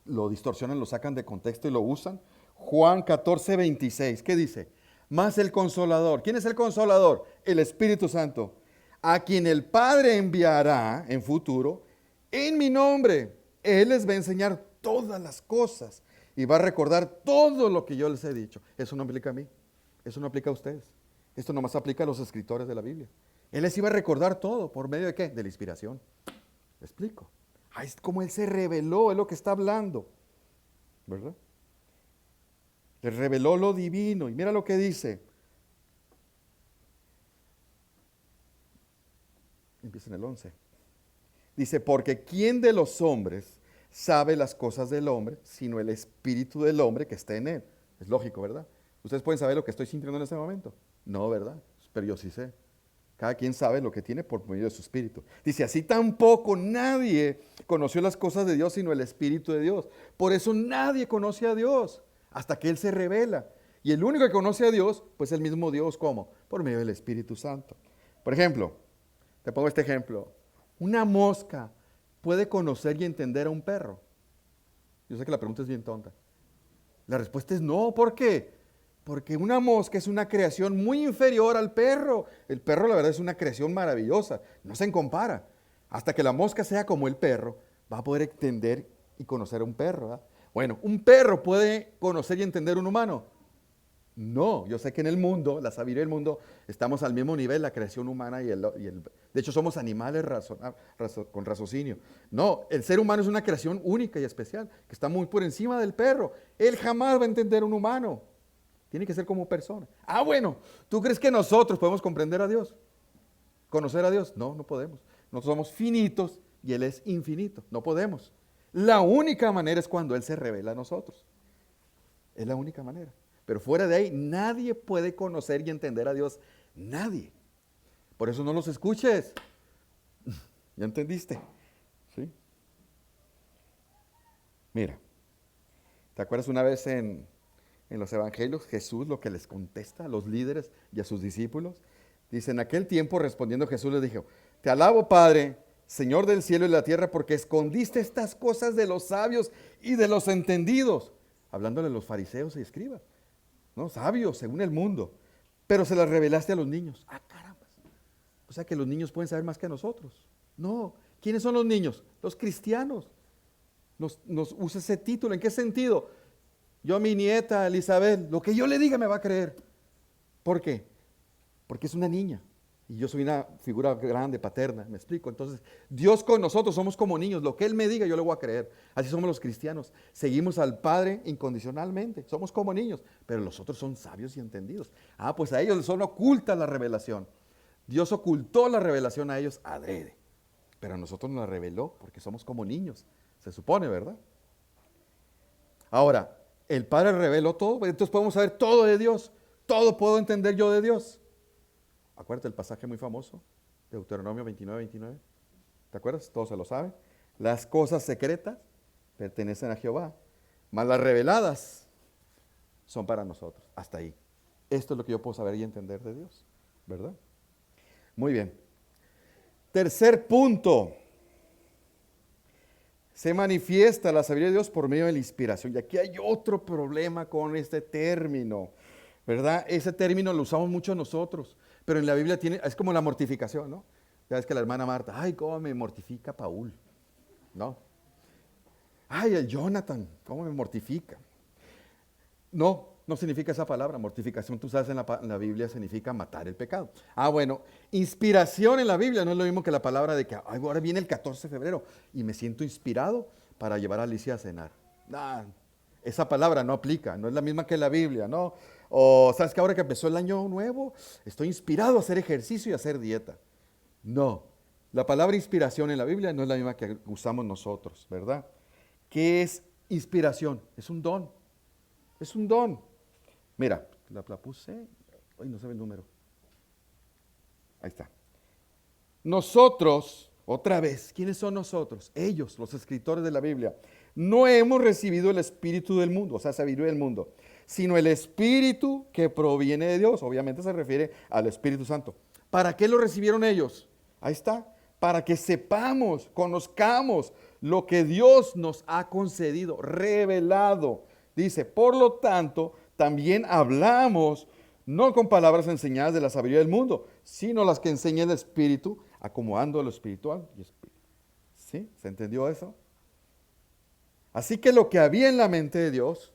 [SPEAKER 1] lo distorsionan, lo sacan de contexto y lo usan. Juan 14:26. ¿Qué dice? más el Consolador. ¿Quién es el Consolador? El Espíritu Santo, a quien el Padre enviará en futuro en mi nombre. Él les va a enseñar todas las cosas y va a recordar todo lo que yo les he dicho. Eso no aplica a mí, eso no aplica a ustedes. Esto nomás aplica a los escritores de la Biblia. Él les iba a recordar todo, ¿por medio de qué? De la inspiración. ¿Me explico? Es como Él se reveló, es lo que está hablando, ¿verdad? Les reveló lo divino. Y mira lo que dice. Empieza en el 11. Dice, porque ¿quién de los hombres sabe las cosas del hombre, sino el espíritu del hombre que está en él? Es lógico, ¿verdad? Ustedes pueden saber lo que estoy sintiendo en este momento. No, ¿verdad? Pero yo sí sé. Cada quien sabe lo que tiene por medio de su espíritu. Dice, así tampoco nadie conoció las cosas de Dios, sino el Espíritu de Dios. Por eso nadie conoce a Dios, hasta que Él se revela. Y el único que conoce a Dios, pues el mismo Dios, ¿cómo? Por medio del Espíritu Santo. Por ejemplo, te pongo este ejemplo. Una mosca puede conocer y entender a un perro. Yo sé que la pregunta es bien tonta. La respuesta es no. ¿Por qué? Porque una mosca es una creación muy inferior al perro. El perro, la verdad, es una creación maravillosa. No se compara. Hasta que la mosca sea como el perro, va a poder entender y conocer a un perro, ¿verdad? Bueno, ¿un perro puede conocer y entender a un humano? No, yo sé que en el mundo, la sabiduría del mundo, estamos al mismo nivel, la creación humana y el de hecho, somos animales con raciocinio. No, el ser humano es una creación única y especial, que está muy por encima del perro. Él jamás va a entender a un humano. Tiene que ser como persona. Bueno, ¿tú crees que nosotros podemos comprender a Dios? ¿Conocer a Dios? No, no podemos. Nosotros somos finitos y Él es infinito. No podemos. La única manera es cuando Él se revela a nosotros. Es la única manera. Pero fuera de ahí, nadie puede conocer y entender a Dios. Nadie. Por eso no los escuches. ¿Ya entendiste? ¿Sí? Mira, ¿te acuerdas una vez en los evangelios, Jesús lo que les contesta a los líderes y a sus discípulos? Dice, en aquel tiempo respondiendo Jesús les dijo, te alabo Padre, Señor del cielo y la tierra, porque escondiste estas cosas de los sabios y de los entendidos. Hablándole a los fariseos y escribas, ¿no? Sabios según el mundo, pero se las revelaste a los niños. Caramba. O sea que los niños pueden saber más que nosotros. No. ¿Quiénes son los niños? Los cristianos. Nos usa ese título. ¿En qué sentido? Yo a mi nieta Elizabeth, lo que yo le diga me va a creer. ¿Por qué? Porque es una niña. Y yo soy una figura grande, paterna, ¿me explico? Entonces, Dios con nosotros somos como niños. Lo que Él me diga, yo le voy a creer. Así somos los cristianos. Seguimos al Padre incondicionalmente. Somos como niños, pero los otros son sabios y entendidos. Pues a ellos les son oculta la revelación. Dios ocultó la revelación a ellos adrede. Pero a nosotros nos la reveló porque somos como niños. Se supone, ¿verdad? Ahora, el Padre reveló todo, entonces podemos saber todo de Dios. Todo puedo entender yo de Dios. Acuérdate el pasaje muy famoso, Deuteronomio 29:29. ¿Te acuerdas? Todos se lo saben. Las cosas secretas pertenecen a Jehová, mas las reveladas son para nosotros. Hasta ahí. Esto es lo que yo puedo saber y entender de Dios, ¿verdad? Muy bien. Tercer punto. Se manifiesta la sabiduría de Dios por medio de la inspiración. Y aquí hay otro problema con este término, ¿verdad? Ese término lo usamos mucho nosotros, pero en la Biblia es como la mortificación, ¿no? Ya ves que la hermana Marta, cómo me mortifica Paul, ¿no? El Jonathan, cómo me mortifica. No significa esa palabra, mortificación, tú sabes, en la Biblia significa matar el pecado. Bueno, inspiración en la Biblia no es lo mismo que la palabra de que ahora viene el 14 de febrero y me siento inspirado para llevar a Alicia a cenar. Esa palabra no aplica, no es la misma que la Biblia, ¿no? O sabes que ahora que empezó el año nuevo, estoy inspirado a hacer ejercicio y a hacer dieta. No, la palabra inspiración en la Biblia no es la misma que usamos nosotros, ¿verdad? ¿Qué es inspiración? Es un don. Es un don. Mira, la puse, hoy no sabe el número. Ahí está. Nosotros, otra vez, ¿quiénes son nosotros? Ellos, los escritores de la Biblia. No hemos recibido el espíritu del mundo, o sea, sabiduría del mundo, sino el espíritu que proviene de Dios. Obviamente se refiere al Espíritu Santo. ¿Para qué lo recibieron ellos? Ahí está. Para que sepamos, conozcamos lo que Dios nos ha concedido, revelado. Dice, por lo tanto, también hablamos no con palabras enseñadas de la sabiduría del mundo, sino las que enseña el Espíritu, acomodando lo espiritual. ¿Sí? ¿Se entendió eso? Así que lo que había en la mente de Dios,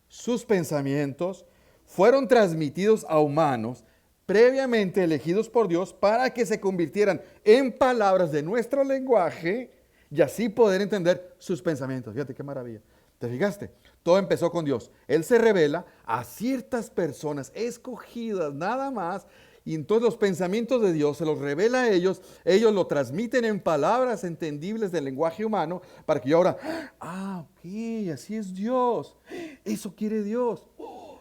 [SPEAKER 1] sus pensamientos, fueron transmitidos a humanos previamente elegidos por Dios para que se convirtieran en palabras de nuestro lenguaje y así poder entender sus pensamientos. Fíjate qué maravilla. ¿Te fijaste? Todo empezó con Dios. Él se revela a ciertas personas escogidas nada más, y entonces los pensamientos de Dios se los revela a ellos. Ellos lo transmiten en palabras entendibles del lenguaje humano para que yo ahora, ok, así es Dios. Eso quiere Dios. Wow,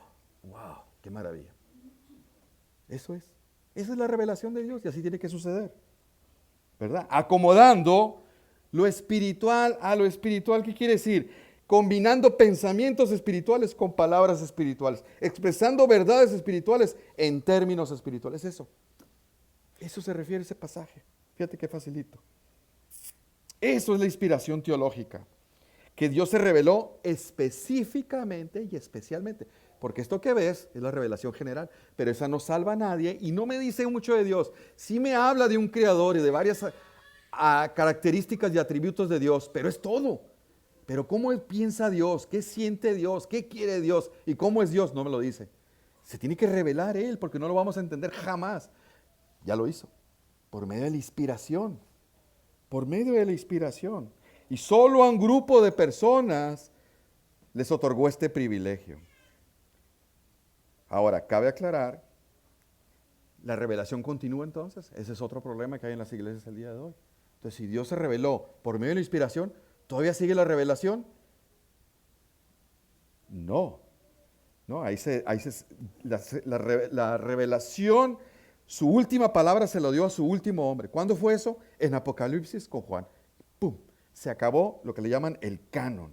[SPEAKER 1] qué maravilla. Eso es. Esa es la revelación de Dios y así tiene que suceder. ¿Verdad? Acomodando lo espiritual a lo espiritual. ¿Qué quiere decir? Combinando pensamientos espirituales con palabras espirituales, expresando verdades espirituales en términos espirituales. Eso se refiere a ese pasaje. Fíjate qué facilito. Eso es la inspiración teológica, que Dios se reveló específicamente y especialmente. Porque esto que ves es la revelación general, pero esa no salva a nadie y no me dice mucho de Dios. Sí me habla de un creador y de varias características y atributos de Dios, pero es todo. Pero cómo piensa Dios, qué siente Dios, qué quiere Dios y cómo es Dios, no me lo dice. Se tiene que revelar Él porque no lo vamos a entender jamás. Ya lo hizo, por medio de la inspiración. Por medio de la inspiración. Y solo a un grupo de personas les otorgó este privilegio. Ahora, cabe aclarar, la revelación continúa entonces. Ese es otro problema que hay en las iglesias el día de hoy. Entonces, si Dios se reveló por medio de la inspiración, ¿todavía sigue la revelación? No. La revelación, su última palabra se lo dio a su último hombre. ¿Cuándo fue eso? En Apocalipsis con Juan. ¡Pum! Se acabó lo que le llaman el canon.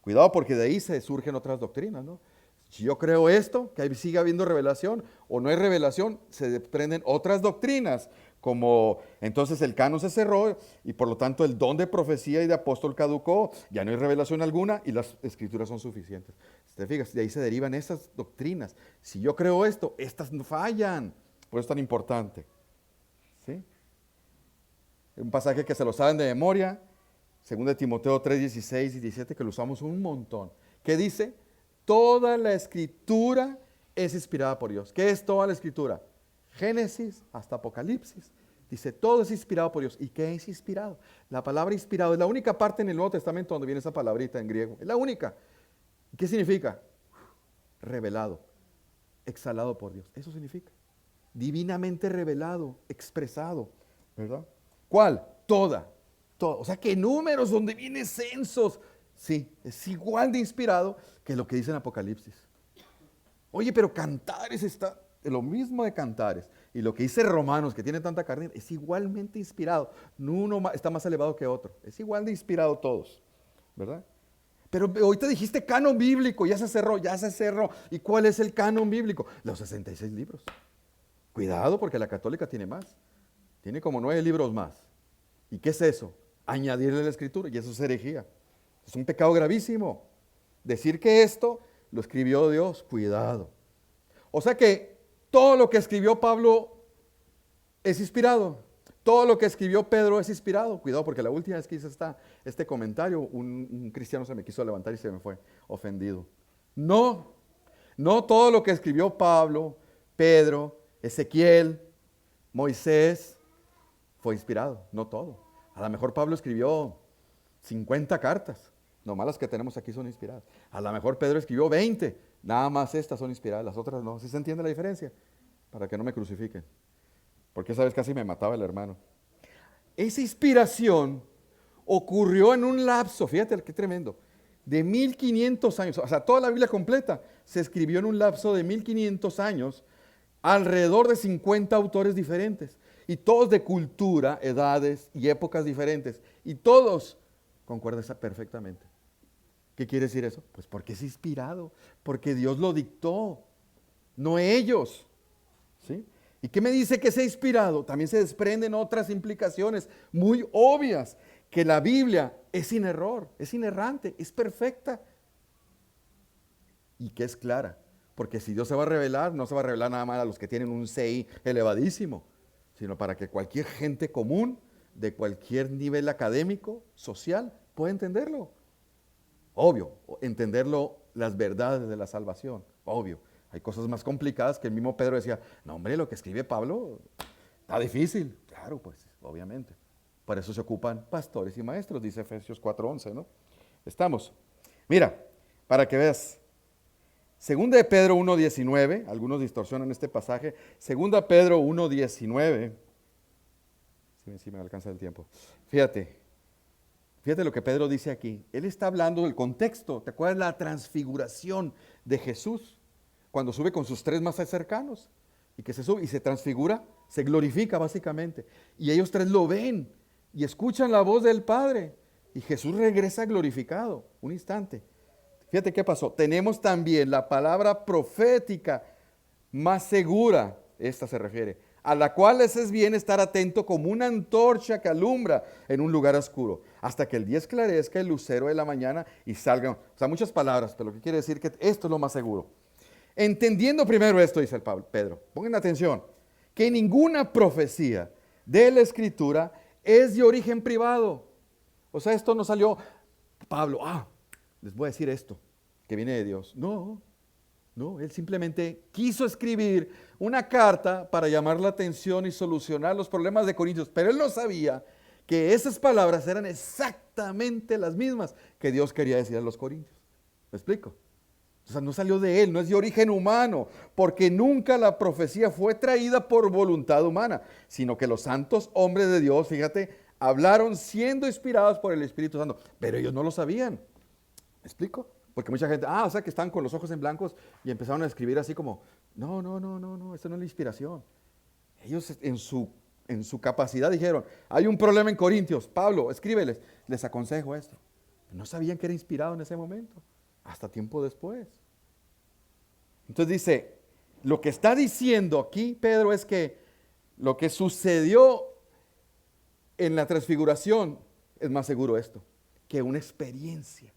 [SPEAKER 1] Cuidado porque de ahí se surgen otras doctrinas, ¿no? Si yo creo esto, que ahí sigue habiendo revelación o no hay revelación, se desprenden otras doctrinas, como entonces el canon se cerró y por lo tanto el don de profecía y de apóstol caducó, ya no hay revelación alguna y las escrituras son suficientes. Si te fijas, de ahí se derivan esas doctrinas. Si yo creo esto, estas no fallan, por eso es tan importante. ¿Sí? Un pasaje que se lo saben de memoria, 2 Timoteo 3, 16 y 17, que lo usamos un montón, que dice, toda la escritura es inspirada por Dios. ¿Qué es toda la escritura? Génesis hasta Apocalipsis. Dice, todo es inspirado por Dios. ¿Y qué es inspirado? La palabra inspirado es la única parte en el Nuevo Testamento donde viene esa palabrita en griego. Es la única. ¿Qué significa? Revelado, exhalado por Dios. Eso significa. Divinamente revelado, expresado. ¿Verdad? ¿Cuál? Toda. O sea, que números donde viene censos. Sí, es igual de inspirado que lo que dice en Apocalipsis. Oye, pero Cantares está, lo mismo de Cantares. Y lo que dice Romanos, que tiene tanta carne, es igualmente inspirado. No uno está más elevado que otro. Es igual de inspirado todos, ¿verdad? Pero hoy te dijiste canon bíblico, ya se cerró. ¿Y cuál es el canon bíblico? Los 66 libros. Cuidado porque la católica tiene más. Tiene como 9 libros más. ¿Y qué es eso? Añadirle la escritura, y eso es herejía. Es un pecado gravísimo. Decir que esto lo escribió Dios, cuidado. O sea que todo lo que escribió Pablo es inspirado. Todo lo que escribió Pedro es inspirado. Cuidado, porque la última vez que hice este comentario, un cristiano se me quiso levantar y se me fue ofendido. No todo lo que escribió Pablo, Pedro, Ezequiel, Moisés, fue inspirado. No todo. A lo mejor Pablo escribió 50 cartas. Nomás las que tenemos aquí son inspiradas. A lo mejor Pedro escribió 20. Nada más estas son inspiradas, las otras no. ¿Sí se entiende la diferencia? Para que no me crucifiquen. Porque esa vez casi me mataba el hermano. Esa inspiración ocurrió en un lapso, fíjate qué tremendo, de 1500 años. O sea, toda la Biblia completa se escribió en un lapso de 1500 años, alrededor de 50 autores diferentes. Y todos de cultura, edades y épocas diferentes. Y todos concuerdan perfectamente. ¿Qué quiere decir eso? Pues porque es inspirado, porque Dios lo dictó, no ellos. ¿Sí? ¿Y qué me dice que sea inspirado? También se desprenden otras implicaciones muy obvias, que la Biblia es sin error, es inerrante, es perfecta y que es clara. Porque si Dios se va a revelar, no se va a revelar nada más a los que tienen un CI elevadísimo, sino para que cualquier gente común, de cualquier nivel académico, social, pueda entenderlo. Obvio, entenderlo, las verdades de la salvación, obvio. Hay cosas más complicadas que el mismo Pedro decía, no hombre, lo que escribe Pablo está difícil. Claro, pues, obviamente. Por eso se ocupan pastores y maestros, dice Efesios 4:11, ¿no? Estamos. Mira, para que veas. Segunda de Pedro 1:19, algunos distorsionan este pasaje. Segunda Pedro 1:19. Si me alcanza el tiempo. Fíjate lo que Pedro dice aquí. Él está hablando del contexto. ¿Te acuerdas la transfiguración de Jesús? Cuando sube con sus 3 más cercanos. Y que se sube y se transfigura, se glorifica básicamente. Y ellos 3 lo ven y escuchan la voz del Padre. Y Jesús regresa glorificado. Un instante. Fíjate qué pasó. Tenemos también la palabra profética más segura, esta se refiere, a la cual les es bien estar atento como una antorcha que alumbra en un lugar oscuro, hasta que el día esclarezca el lucero de la mañana y salgan. O sea, muchas palabras, pero lo que quiere decir que esto es lo más seguro. Entendiendo primero esto, dice el Pedro, pongan atención, que ninguna profecía de la Escritura es de origen privado. O sea, esto no salió, Pablo, les voy a decir esto, que viene de Dios. No, él simplemente quiso escribir una carta para llamar la atención y solucionar los problemas de Corintios, pero él no sabía que esas palabras eran exactamente las mismas que Dios quería decir a los corintios. ¿Me explico? O sea, no salió de él, no es de origen humano, porque nunca la profecía fue traída por voluntad humana, sino que los santos hombres de Dios, fíjate, hablaron siendo inspirados por el Espíritu Santo, pero ellos no lo sabían. ¿Me explico? Porque mucha gente, o sea que están con los ojos en blancos y empezaron a escribir así como, no, esto no es la inspiración. Ellos en su capacidad dijeron, hay un problema en Corintios, Pablo, escríbeles, les aconsejo esto. No sabían que era inspirado en ese momento, hasta tiempo después. Entonces dice, lo que está diciendo aquí Pedro es que lo que sucedió en la transfiguración es más seguro esto, que una experiencia.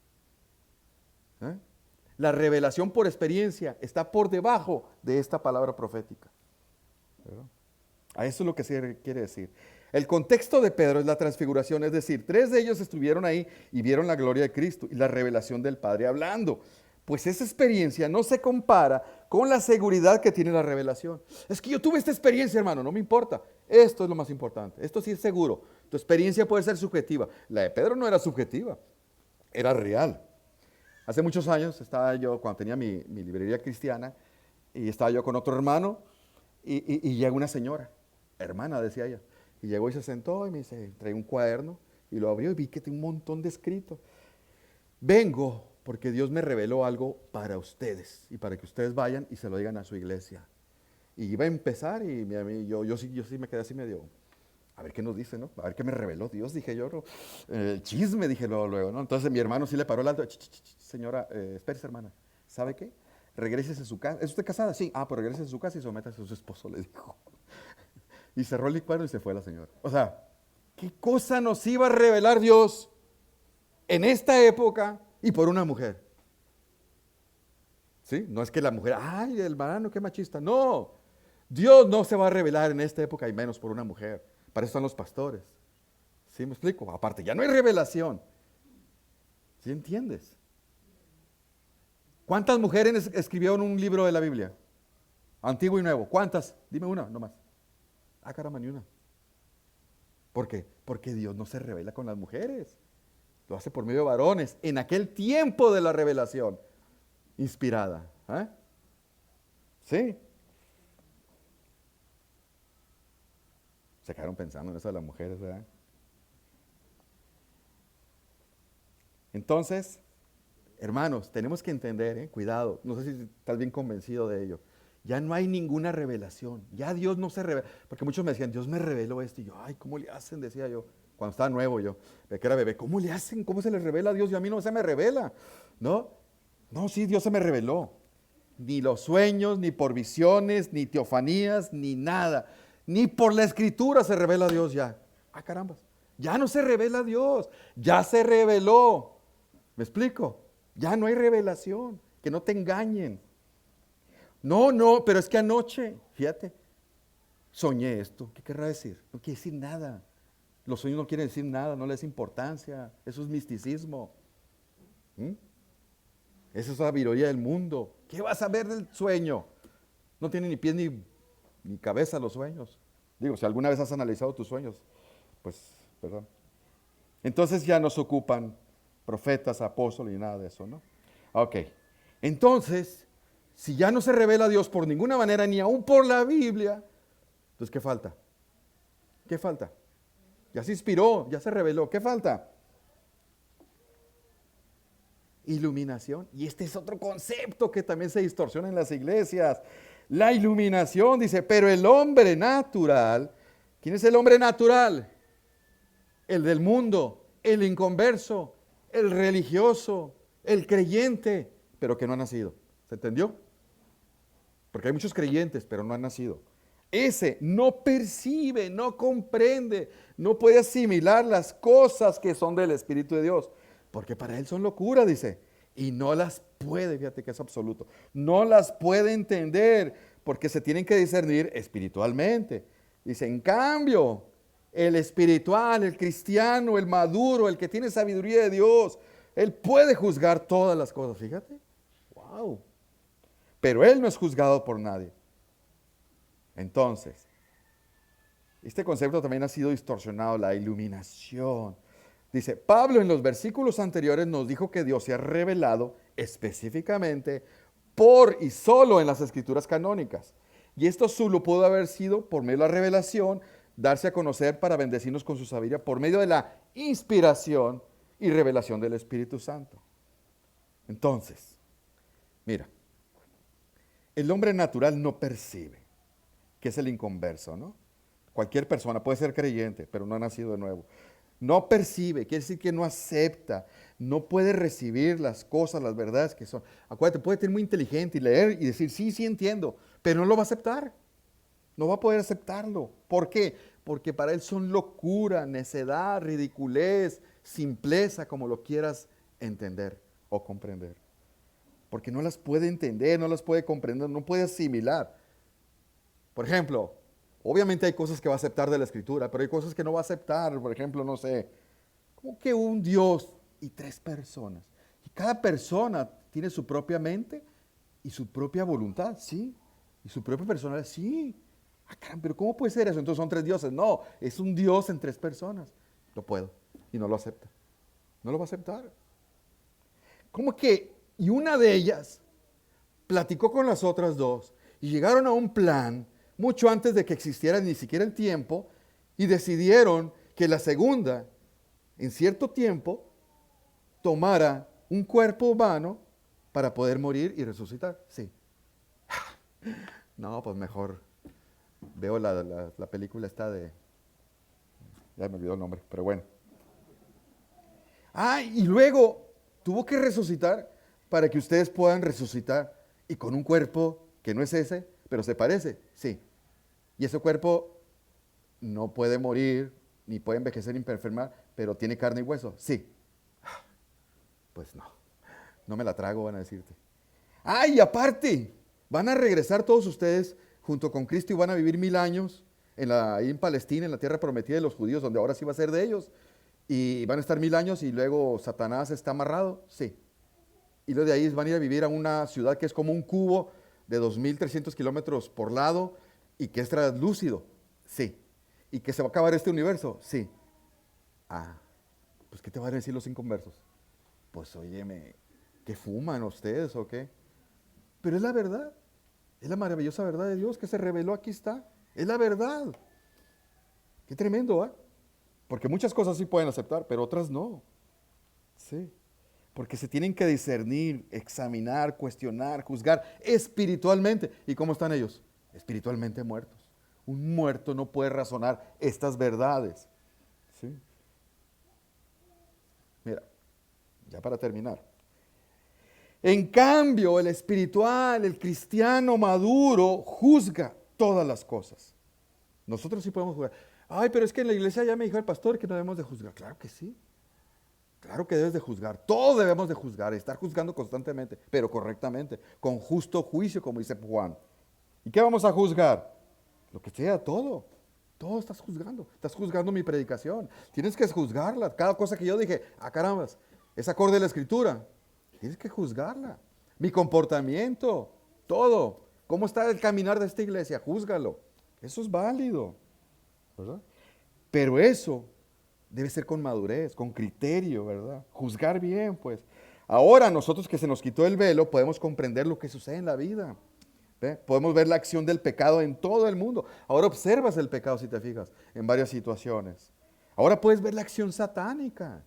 [SPEAKER 1] La revelación por experiencia está por debajo de esta palabra profética. ¿Verdad? A eso es lo que se quiere decir. El contexto de Pedro es la transfiguración, es decir, 3 de ellos estuvieron ahí y vieron la gloria de Cristo y la revelación del Padre hablando. Pues esa experiencia no se compara con la seguridad que tiene la revelación. Es que yo tuve esta experiencia, hermano, no me importa. Esto es lo más importante. Esto sí es seguro. Tu experiencia puede ser subjetiva. La de Pedro no era subjetiva, era real. Hace muchos años estaba yo, cuando tenía mi librería cristiana, y estaba yo con otro hermano, y llega una señora, hermana, decía ella, y llegó y se sentó y me dice, trae un cuaderno, y lo abrió y vi que tiene un montón de escritos. Vengo porque Dios me reveló algo para ustedes, y para que ustedes vayan y se lo digan a su iglesia. Y iba a empezar, y yo sí me quedé así medio, a ver qué nos dice, ¿no? A ver qué me reveló Dios, dije yo, chisme, dije luego, ¿no? Entonces mi hermano sí le paró el alto, señora, espérese, hermana, ¿sabe qué? Regrésese a su casa. ¿Es usted casada? Sí. Pues regrese a su casa y sométase a su esposo, le dijo. Y cerró el licuado y se fue la señora. O sea, ¿qué cosa nos iba a revelar Dios en esta época y por una mujer? ¿Sí? No es que la mujer, ay, hermano, qué machista. No, Dios no se va a revelar en esta época y menos por una mujer. Para eso están los pastores. ¿Sí me explico? Aparte, ya no hay revelación. ¿Sí entiendes? ¿Cuántas mujeres escribieron un libro de la Biblia? Antiguo y nuevo. ¿Cuántas? Dime una, nomás. Caramba, ni una. ¿Por qué? Porque Dios no se revela con las mujeres. Lo hace por medio de varones. En aquel tiempo de la revelación inspirada. ¿Sí? Se quedaron pensando en eso de las mujeres, ¿verdad? Entonces, hermanos, tenemos que entender, cuidado, no sé si estás bien convencido de ello. Ya no hay ninguna revelación, ya Dios no se revela, porque muchos me decían, Dios me reveló esto, y yo, ay, ¿cómo le hacen? Decía yo, cuando estaba nuevo yo, que era bebé, ¿cómo le hacen? ¿Cómo se les revela a Dios? Y a mí no se me revela, ¿no? No, sí, Dios se me reveló. Ni los sueños, ni por visiones, ni teofanías, ni nada. Ni por la escritura se revela a Dios ya. Carambas, ya no se revela a Dios, ya se reveló. ¿Me explico? Ya no hay revelación, que no te engañen. No, pero es que anoche, fíjate, soñé esto. ¿Qué querrá decir? No quiere decir nada. Los sueños no quieren decir nada, no les da importancia. Eso es misticismo. ¿Mm? Esa es la sabiduría del mundo. ¿Qué vas a ver del sueño? No tiene ni pies ni cabeza los sueños. Digo, si alguna vez has analizado tus sueños, pues, perdón. Entonces ya no se ocupan profetas, apóstoles ni nada de eso, ¿no? Ok. Entonces, si ya no se revela a Dios por ninguna manera, ni aún por la Biblia, entonces ¿qué falta? ¿Qué falta? Ya se inspiró, ya se reveló. ¿Qué falta? Iluminación. Y este es otro concepto que también se distorsiona en las iglesias. La iluminación, dice, pero el hombre natural, ¿quién es el hombre natural? El del mundo, el inconverso, el religioso, el creyente, pero que no ha nacido. ¿Se entendió? Porque hay muchos creyentes, pero no han nacido. Ese no percibe, no comprende, no puede asimilar las cosas que son del Espíritu de Dios, porque para él son locura, dice, y no las puede, fíjate que es absoluto, no las puede entender, porque se tienen que discernir espiritualmente. Dice, en cambio, el espiritual, el cristiano, el maduro, el que tiene sabiduría de Dios, él puede juzgar todas las cosas, fíjate, wow, pero él no es juzgado por nadie. Entonces, este concepto también ha sido distorsionado, la iluminación. Dice, Pablo en los versículos anteriores nos dijo que Dios se ha revelado específicamente por y solo en las escrituras canónicas. Y esto solo pudo haber sido por medio de la revelación, darse a conocer para bendecirnos con su sabiduría, por medio de la inspiración y revelación del Espíritu Santo. Entonces, mira, el hombre natural no percibe, que es el inconverso, ¿no? Cualquier persona puede ser creyente, pero no ha nacido de nuevo. No percibe, quiere decir que no acepta, no puede recibir las cosas, las verdades que son. Acuérdate, puede ser muy inteligente y leer y decir, sí entiendo, pero no lo va a aceptar. No va a poder aceptarlo. ¿Por qué? Porque para él son locura, necedad, ridiculez, simpleza, como lo quieras entender o comprender. Porque no las puede entender, no las puede comprender, no puede asimilar. Por ejemplo, obviamente hay cosas que va a aceptar de la Escritura, pero hay cosas que no va a aceptar. Por ejemplo, no sé, como que un Dios y tres personas. Y cada persona tiene su propia mente y su propia voluntad, sí. Y su propia personalidad, sí. Ah, caramba, pero ¿cómo puede ser eso? Entonces son tres dioses. No, es un Dios en tres personas. Lo puedo. Y no lo acepta. No lo va a aceptar. ¿Cómo que? Y una de ellas platicó con las otras dos y llegaron a un plan mucho antes de que existiera ni siquiera el tiempo, y decidieron que la segunda, en cierto tiempo, tomara un cuerpo humano para poder morir y resucitar. Sí. No, pues mejor veo la película esta de... Ya me olvidó el nombre, pero bueno. Ah, y luego tuvo que resucitar para que ustedes puedan resucitar, y con un cuerpo que no es ese, pero se parece, sí. Y ese cuerpo no puede morir, ni puede envejecer ni enfermar, pero tiene carne y hueso, sí. Pues no me la trago, van a decirte. ¡Ay, y aparte! Van a regresar todos ustedes junto con Cristo y van a vivir 1000 años ahí en Palestina, en la tierra prometida de los judíos, donde ahora sí va a ser de ellos. Y van a estar 1000 años y luego Satanás está amarrado, sí. Y luego de ahí van a ir a vivir a una ciudad que es como un cubo de 2300 kilómetros por lado y que es translúcido, sí. Y que se va a acabar este universo, sí. Ah, pues ¿qué te van a decir los inconversos? Pues óyeme, ¿qué fuman ustedes o qué? Pero es la verdad, es la maravillosa verdad de Dios que se reveló, aquí está, es la verdad. Qué tremendo, ¿eh? Porque muchas cosas sí pueden aceptar, pero otras no. Sí. Porque se tienen que discernir, examinar, cuestionar, juzgar espiritualmente. ¿Y cómo están ellos? Espiritualmente muertos. Un muerto no puede razonar estas verdades. ¿Sí? Mira, ya para terminar. En cambio, el espiritual, el cristiano maduro, juzga todas las cosas. Nosotros sí podemos juzgar. Ay, pero es que en la iglesia ya me dijo el pastor que no debemos de juzgar. Claro que sí. Claro que debes de juzgar, todos debemos de juzgar, estar juzgando constantemente, pero correctamente, con justo juicio, como dice Juan. ¿Y qué vamos a juzgar? Lo que sea, todo. Todo estás juzgando mi predicación. Tienes que juzgarla. Cada cosa que yo dije, carambas, es acorde a la Escritura. Tienes que juzgarla. Mi comportamiento, todo. ¿Cómo está el caminar de esta iglesia? Júzgalo. Eso es válido, ¿verdad? Pero eso debe ser con madurez, con criterio, ¿verdad? Juzgar bien, pues. Ahora nosotros que se nos quitó el velo, podemos comprender lo que sucede en la vida. ¿Ve? Podemos ver la acción del pecado en todo el mundo. Ahora observas el pecado, si te fijas, en varias situaciones. Ahora puedes ver la acción satánica.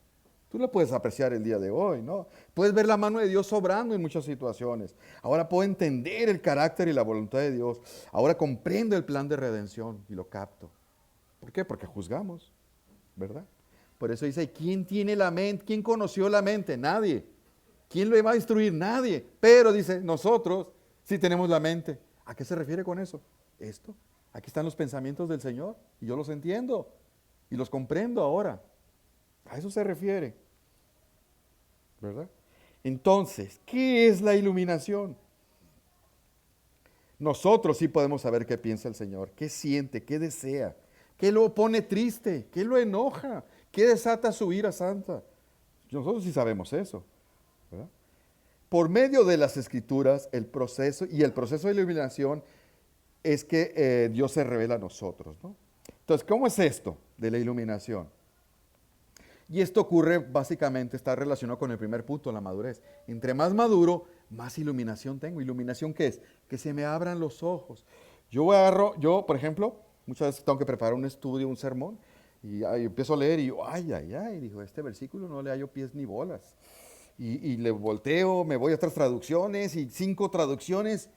[SPEAKER 1] Tú la puedes apreciar el día de hoy, ¿no? Puedes ver la mano de Dios obrando en muchas situaciones. Ahora puedo entender el carácter y la voluntad de Dios. Ahora comprendo el plan de redención y lo capto. ¿Por qué? Porque juzgamos, ¿verdad? Por eso dice, ¿quién tiene la mente? ¿Quién conoció la mente? Nadie. ¿Quién lo va a instruir? Nadie. Pero dice, nosotros sí tenemos la mente. ¿A qué se refiere con eso? Esto. Aquí están los pensamientos del Señor y yo los entiendo y los comprendo ahora. A eso se refiere, ¿verdad? Entonces, ¿qué es la iluminación? Nosotros sí podemos saber qué piensa el Señor, qué siente, qué desea, qué lo pone triste, qué lo enoja, qué desata su ira santa. Nosotros sí sabemos eso, ¿verdad? Por medio de las Escrituras, el proceso de iluminación es que Dios se revela a nosotros, ¿no? Entonces, ¿cómo es esto de la iluminación? Y esto ocurre básicamente, está relacionado con el primer punto, la madurez. Entre más maduro, más iluminación tengo. ¿Iluminación qué es? Que se me abran los ojos. Yo, por ejemplo, muchas veces tengo que preparar un estudio, un sermón, y empiezo a leer y yo, digo, este versículo no le hallo pies ni bolas. Y le volteo, me voy a otras traducciones y 5 traducciones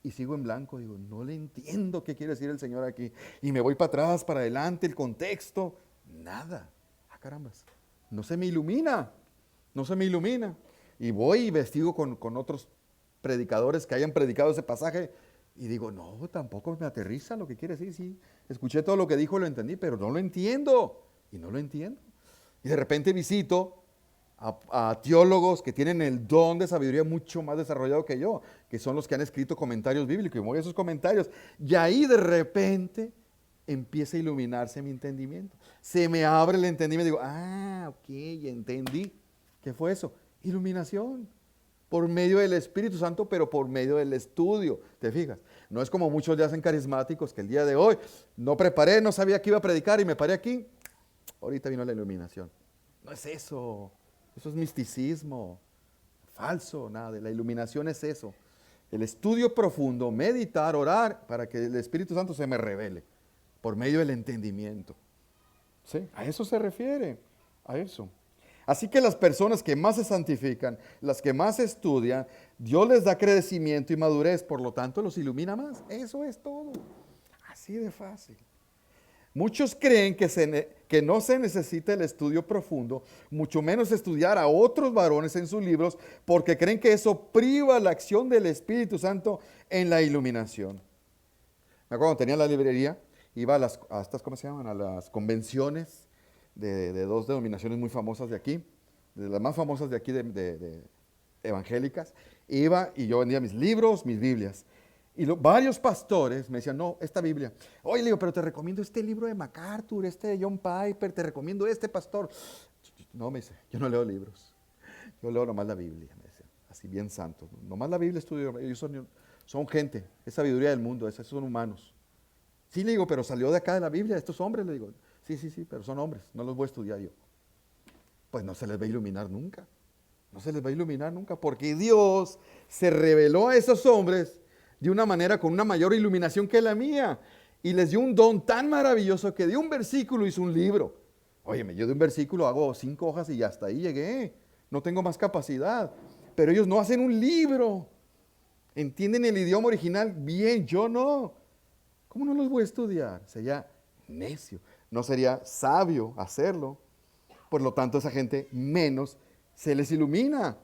[SPEAKER 1] y sigo en blanco. Digo, no le entiendo qué quiere decir el Señor aquí. Y me voy para atrás, para adelante, el contexto, nada. Carambas. No se me ilumina, no se me ilumina. Y voy y investigo con otros predicadores que hayan predicado ese pasaje y digo, no, tampoco me aterriza lo que quiere decir. Sí, escuché todo lo que dijo, lo entendí, pero no lo entiendo. Y no lo entiendo. Y de repente visito a teólogos que tienen el don de sabiduría mucho más desarrollado que yo, que son los que han escrito comentarios bíblicos. Y voy a esos comentarios y ahí de repente empieza a iluminarse mi entendimiento. Se me abre el entendimiento y digo, ok, ya entendí. ¿Qué fue eso? Iluminación. Por medio del Espíritu Santo, pero por medio del estudio. ¿Te fijas? No es como muchos le hacen carismáticos que el día de hoy no preparé, no sabía que iba a predicar y me paré aquí. Ahorita vino la iluminación. No es eso. Eso es misticismo. Falso, nada. La iluminación es eso. El estudio profundo, meditar, orar, para que el Espíritu Santo se me revele. Por medio del entendimiento. ¿Sí? A eso se refiere, a eso. Así que las personas que más se santifican, las que más estudian, Dios les da crecimiento y madurez, por lo tanto los ilumina más. Eso es todo. Así de fácil. Muchos creen que no se necesita el estudio profundo, mucho menos estudiar a otros varones en sus libros, porque creen que eso priva la acción del Espíritu Santo en la iluminación. Me acuerdo cuando tenía la librería, iba a estas, ¿cómo se llaman? A las convenciones de 2 denominaciones muy famosas de aquí, de las más famosas de aquí de evangélicas. Iba y yo vendía mis libros, mis Biblias. Y varios pastores me decían, no, esta Biblia. Oye, le digo, pero te recomiendo este libro de MacArthur, este de John Piper, te recomiendo este pastor. No, me dice, yo no leo libros. Yo leo nomás la Biblia, me decía, así bien santo. Nomás la Biblia estudio, ellos son gente, es sabiduría del mundo, esos son humanos. Sí, le digo, pero salió de acá de la Biblia, estos hombres, le digo. Sí, pero son hombres, no los voy a estudiar yo. Pues no se les va a iluminar nunca. No se les va a iluminar nunca, porque Dios se reveló a esos hombres de una manera con una mayor iluminación que la mía. Y les dio un don tan maravilloso que de un versículo hizo un libro. Óyeme, yo de un versículo hago 5 hojas y hasta ahí llegué. No tengo más capacidad. Pero ellos no hacen un libro. Entienden el idioma original bien, yo no. ¿Cómo no los voy a estudiar? Sería necio, no sería sabio hacerlo. Por lo tanto, esa gente menos se les ilumina.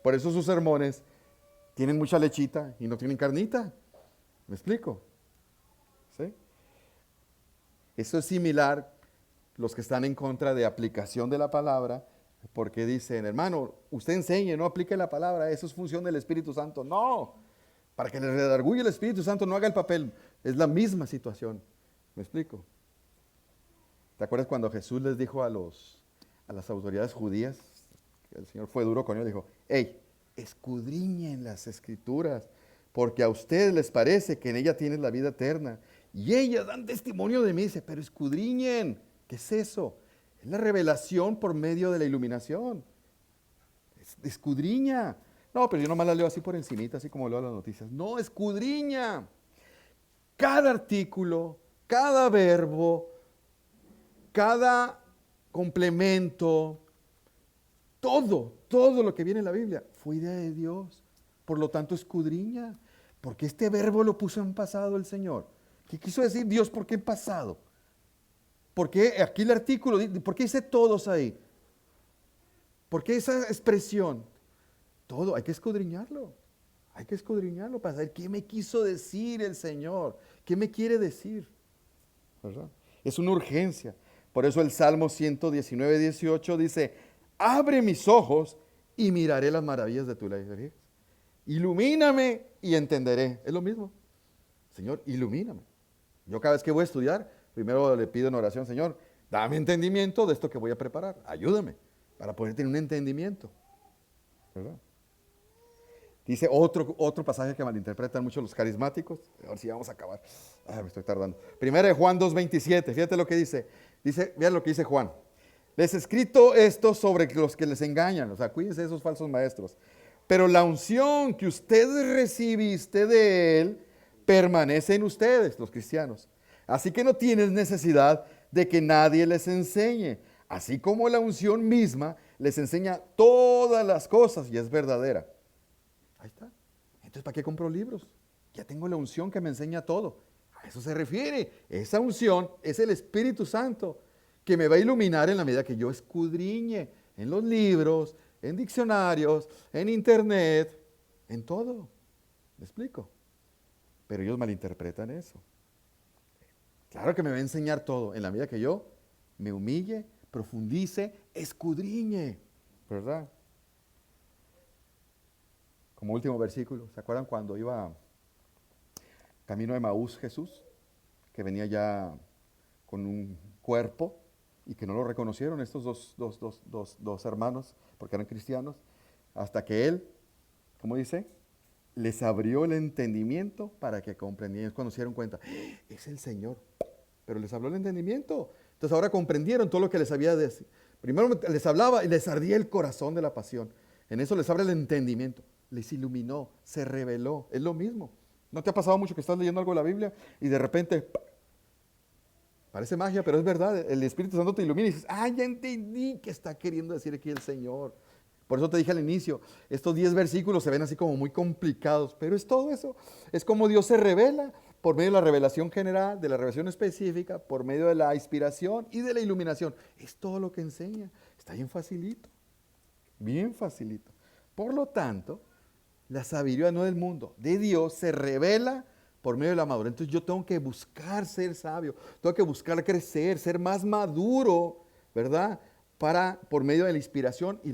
[SPEAKER 1] Por eso sus sermones tienen mucha lechita y no tienen carnita. ¿Me explico? ¿Sí? Eso es similar. los que están en contra de aplicación de la palabra, porque dicen, hermano, usted enseñe, no aplique la palabra, eso es función del Espíritu Santo. No, para que le redarguye el Espíritu Santo no haga el papel, es la misma situación. ¿Me explico? ¿Te acuerdas cuando Jesús les dijo a las autoridades judías, el Señor fue duro con ellos, dijo, hey, escudriñen las Escrituras, porque a ustedes les parece que en ella tienen la vida eterna, y ellas dan testimonio de mí, dice, pero escudriñen, ¿qué es eso? Es la revelación por medio de la iluminación. Escudriña. No, pero yo nomás la leo así por encimita, así como leo las noticias. No, escudriña. Cada artículo, cada verbo, cada complemento, todo lo que viene en la Biblia fue idea de Dios. Por lo tanto, escudriña. Porque este verbo lo puso en pasado el Señor. ¿Qué quiso decir Dios? ¿Por qué en pasado? ¿Por qué aquí el artículo? ¿Por qué dice todos ahí? ¿Por qué esa expresión? Todo, hay que escudriñarlo. Hay que escudriñarlo para saber qué me quiso decir el Señor. ¿Qué me quiere decir? ¿Verdad? Es una urgencia. Por eso el Salmo 119, 18 dice, abre mis ojos y miraré las maravillas de tu ley. Ilumíname y entenderé. Es lo mismo. Señor, ilumíname. Yo cada vez que voy a estudiar, primero le pido en oración, Señor, dame entendimiento de esto que voy a preparar. Ayúdame para poder tener un entendimiento. ¿Verdad? Dice otro pasaje que malinterpretan mucho los carismáticos. A ver si vamos a acabar. Me estoy tardando. Primera de Juan 2:27. Fíjate lo que dice. Vean lo que dice Juan. Les he escrito esto sobre los que les engañan. O sea, cuídense de esos falsos maestros. Pero la unción que ustedes recibiste de Él permanece en ustedes, los cristianos. Así que no tienes necesidad de que nadie les enseñe. Así como la unción misma les enseña todas las cosas y es verdadera. Ahí está. Entonces, ¿para qué compro libros? Ya tengo la unción que me enseña todo. A eso se refiere. Esa unción es el Espíritu Santo que me va a iluminar en la medida que yo escudriñe en los libros, en diccionarios, en internet, en todo. ¿Me explico? Pero ellos malinterpretan eso. Claro que me va a enseñar todo en la medida que yo me humille, profundice, escudriñe. ¿Verdad? Como último versículo, ¿se acuerdan cuando iba camino de Emaús Jesús? Que venía ya con un cuerpo y que no lo reconocieron estos dos hermanos, porque eran cristianos, hasta que él, ¿cómo dice? Les abrió el entendimiento para que comprendieran. Cuando se dieron cuenta, es el Señor, pero les habló el entendimiento. Entonces ahora comprendieron todo lo que les había de decir. Primero les hablaba y les ardía el corazón de la pasión. En eso les abre el entendimiento. Les iluminó, se reveló, es lo mismo. ¿No te ha pasado mucho que estás leyendo algo de la Biblia y de repente, parece magia, pero es verdad, el Espíritu Santo te ilumina y dices, ya entendí qué está queriendo decir aquí el Señor? Por eso te dije al inicio, estos 10 versículos se ven así como muy complicados, pero es todo eso, es como Dios se revela por medio de la revelación general, de la revelación específica, por medio de la inspiración y de la iluminación. Es todo lo que enseña, está bien facilito, bien facilito. Por lo tanto, la sabiduría no del mundo, de Dios, se revela por medio de la madurez. Entonces yo tengo que buscar ser sabio, tengo que buscar crecer, ser más maduro, ¿verdad? Por medio de la inspiración y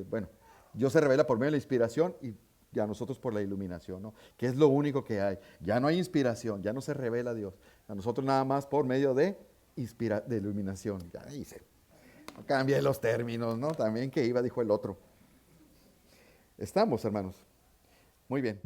[SPEAKER 1] bueno, Dios se revela por medio de la inspiración y ya nosotros por la iluminación, ¿no? Que es lo único que hay. Ya no hay inspiración, ya no se revela Dios. A nosotros nada más por medio de iluminación. Ya dice, no cambie los términos, ¿no? También que iba, dijo el otro. Estamos, hermanos. Muy bien.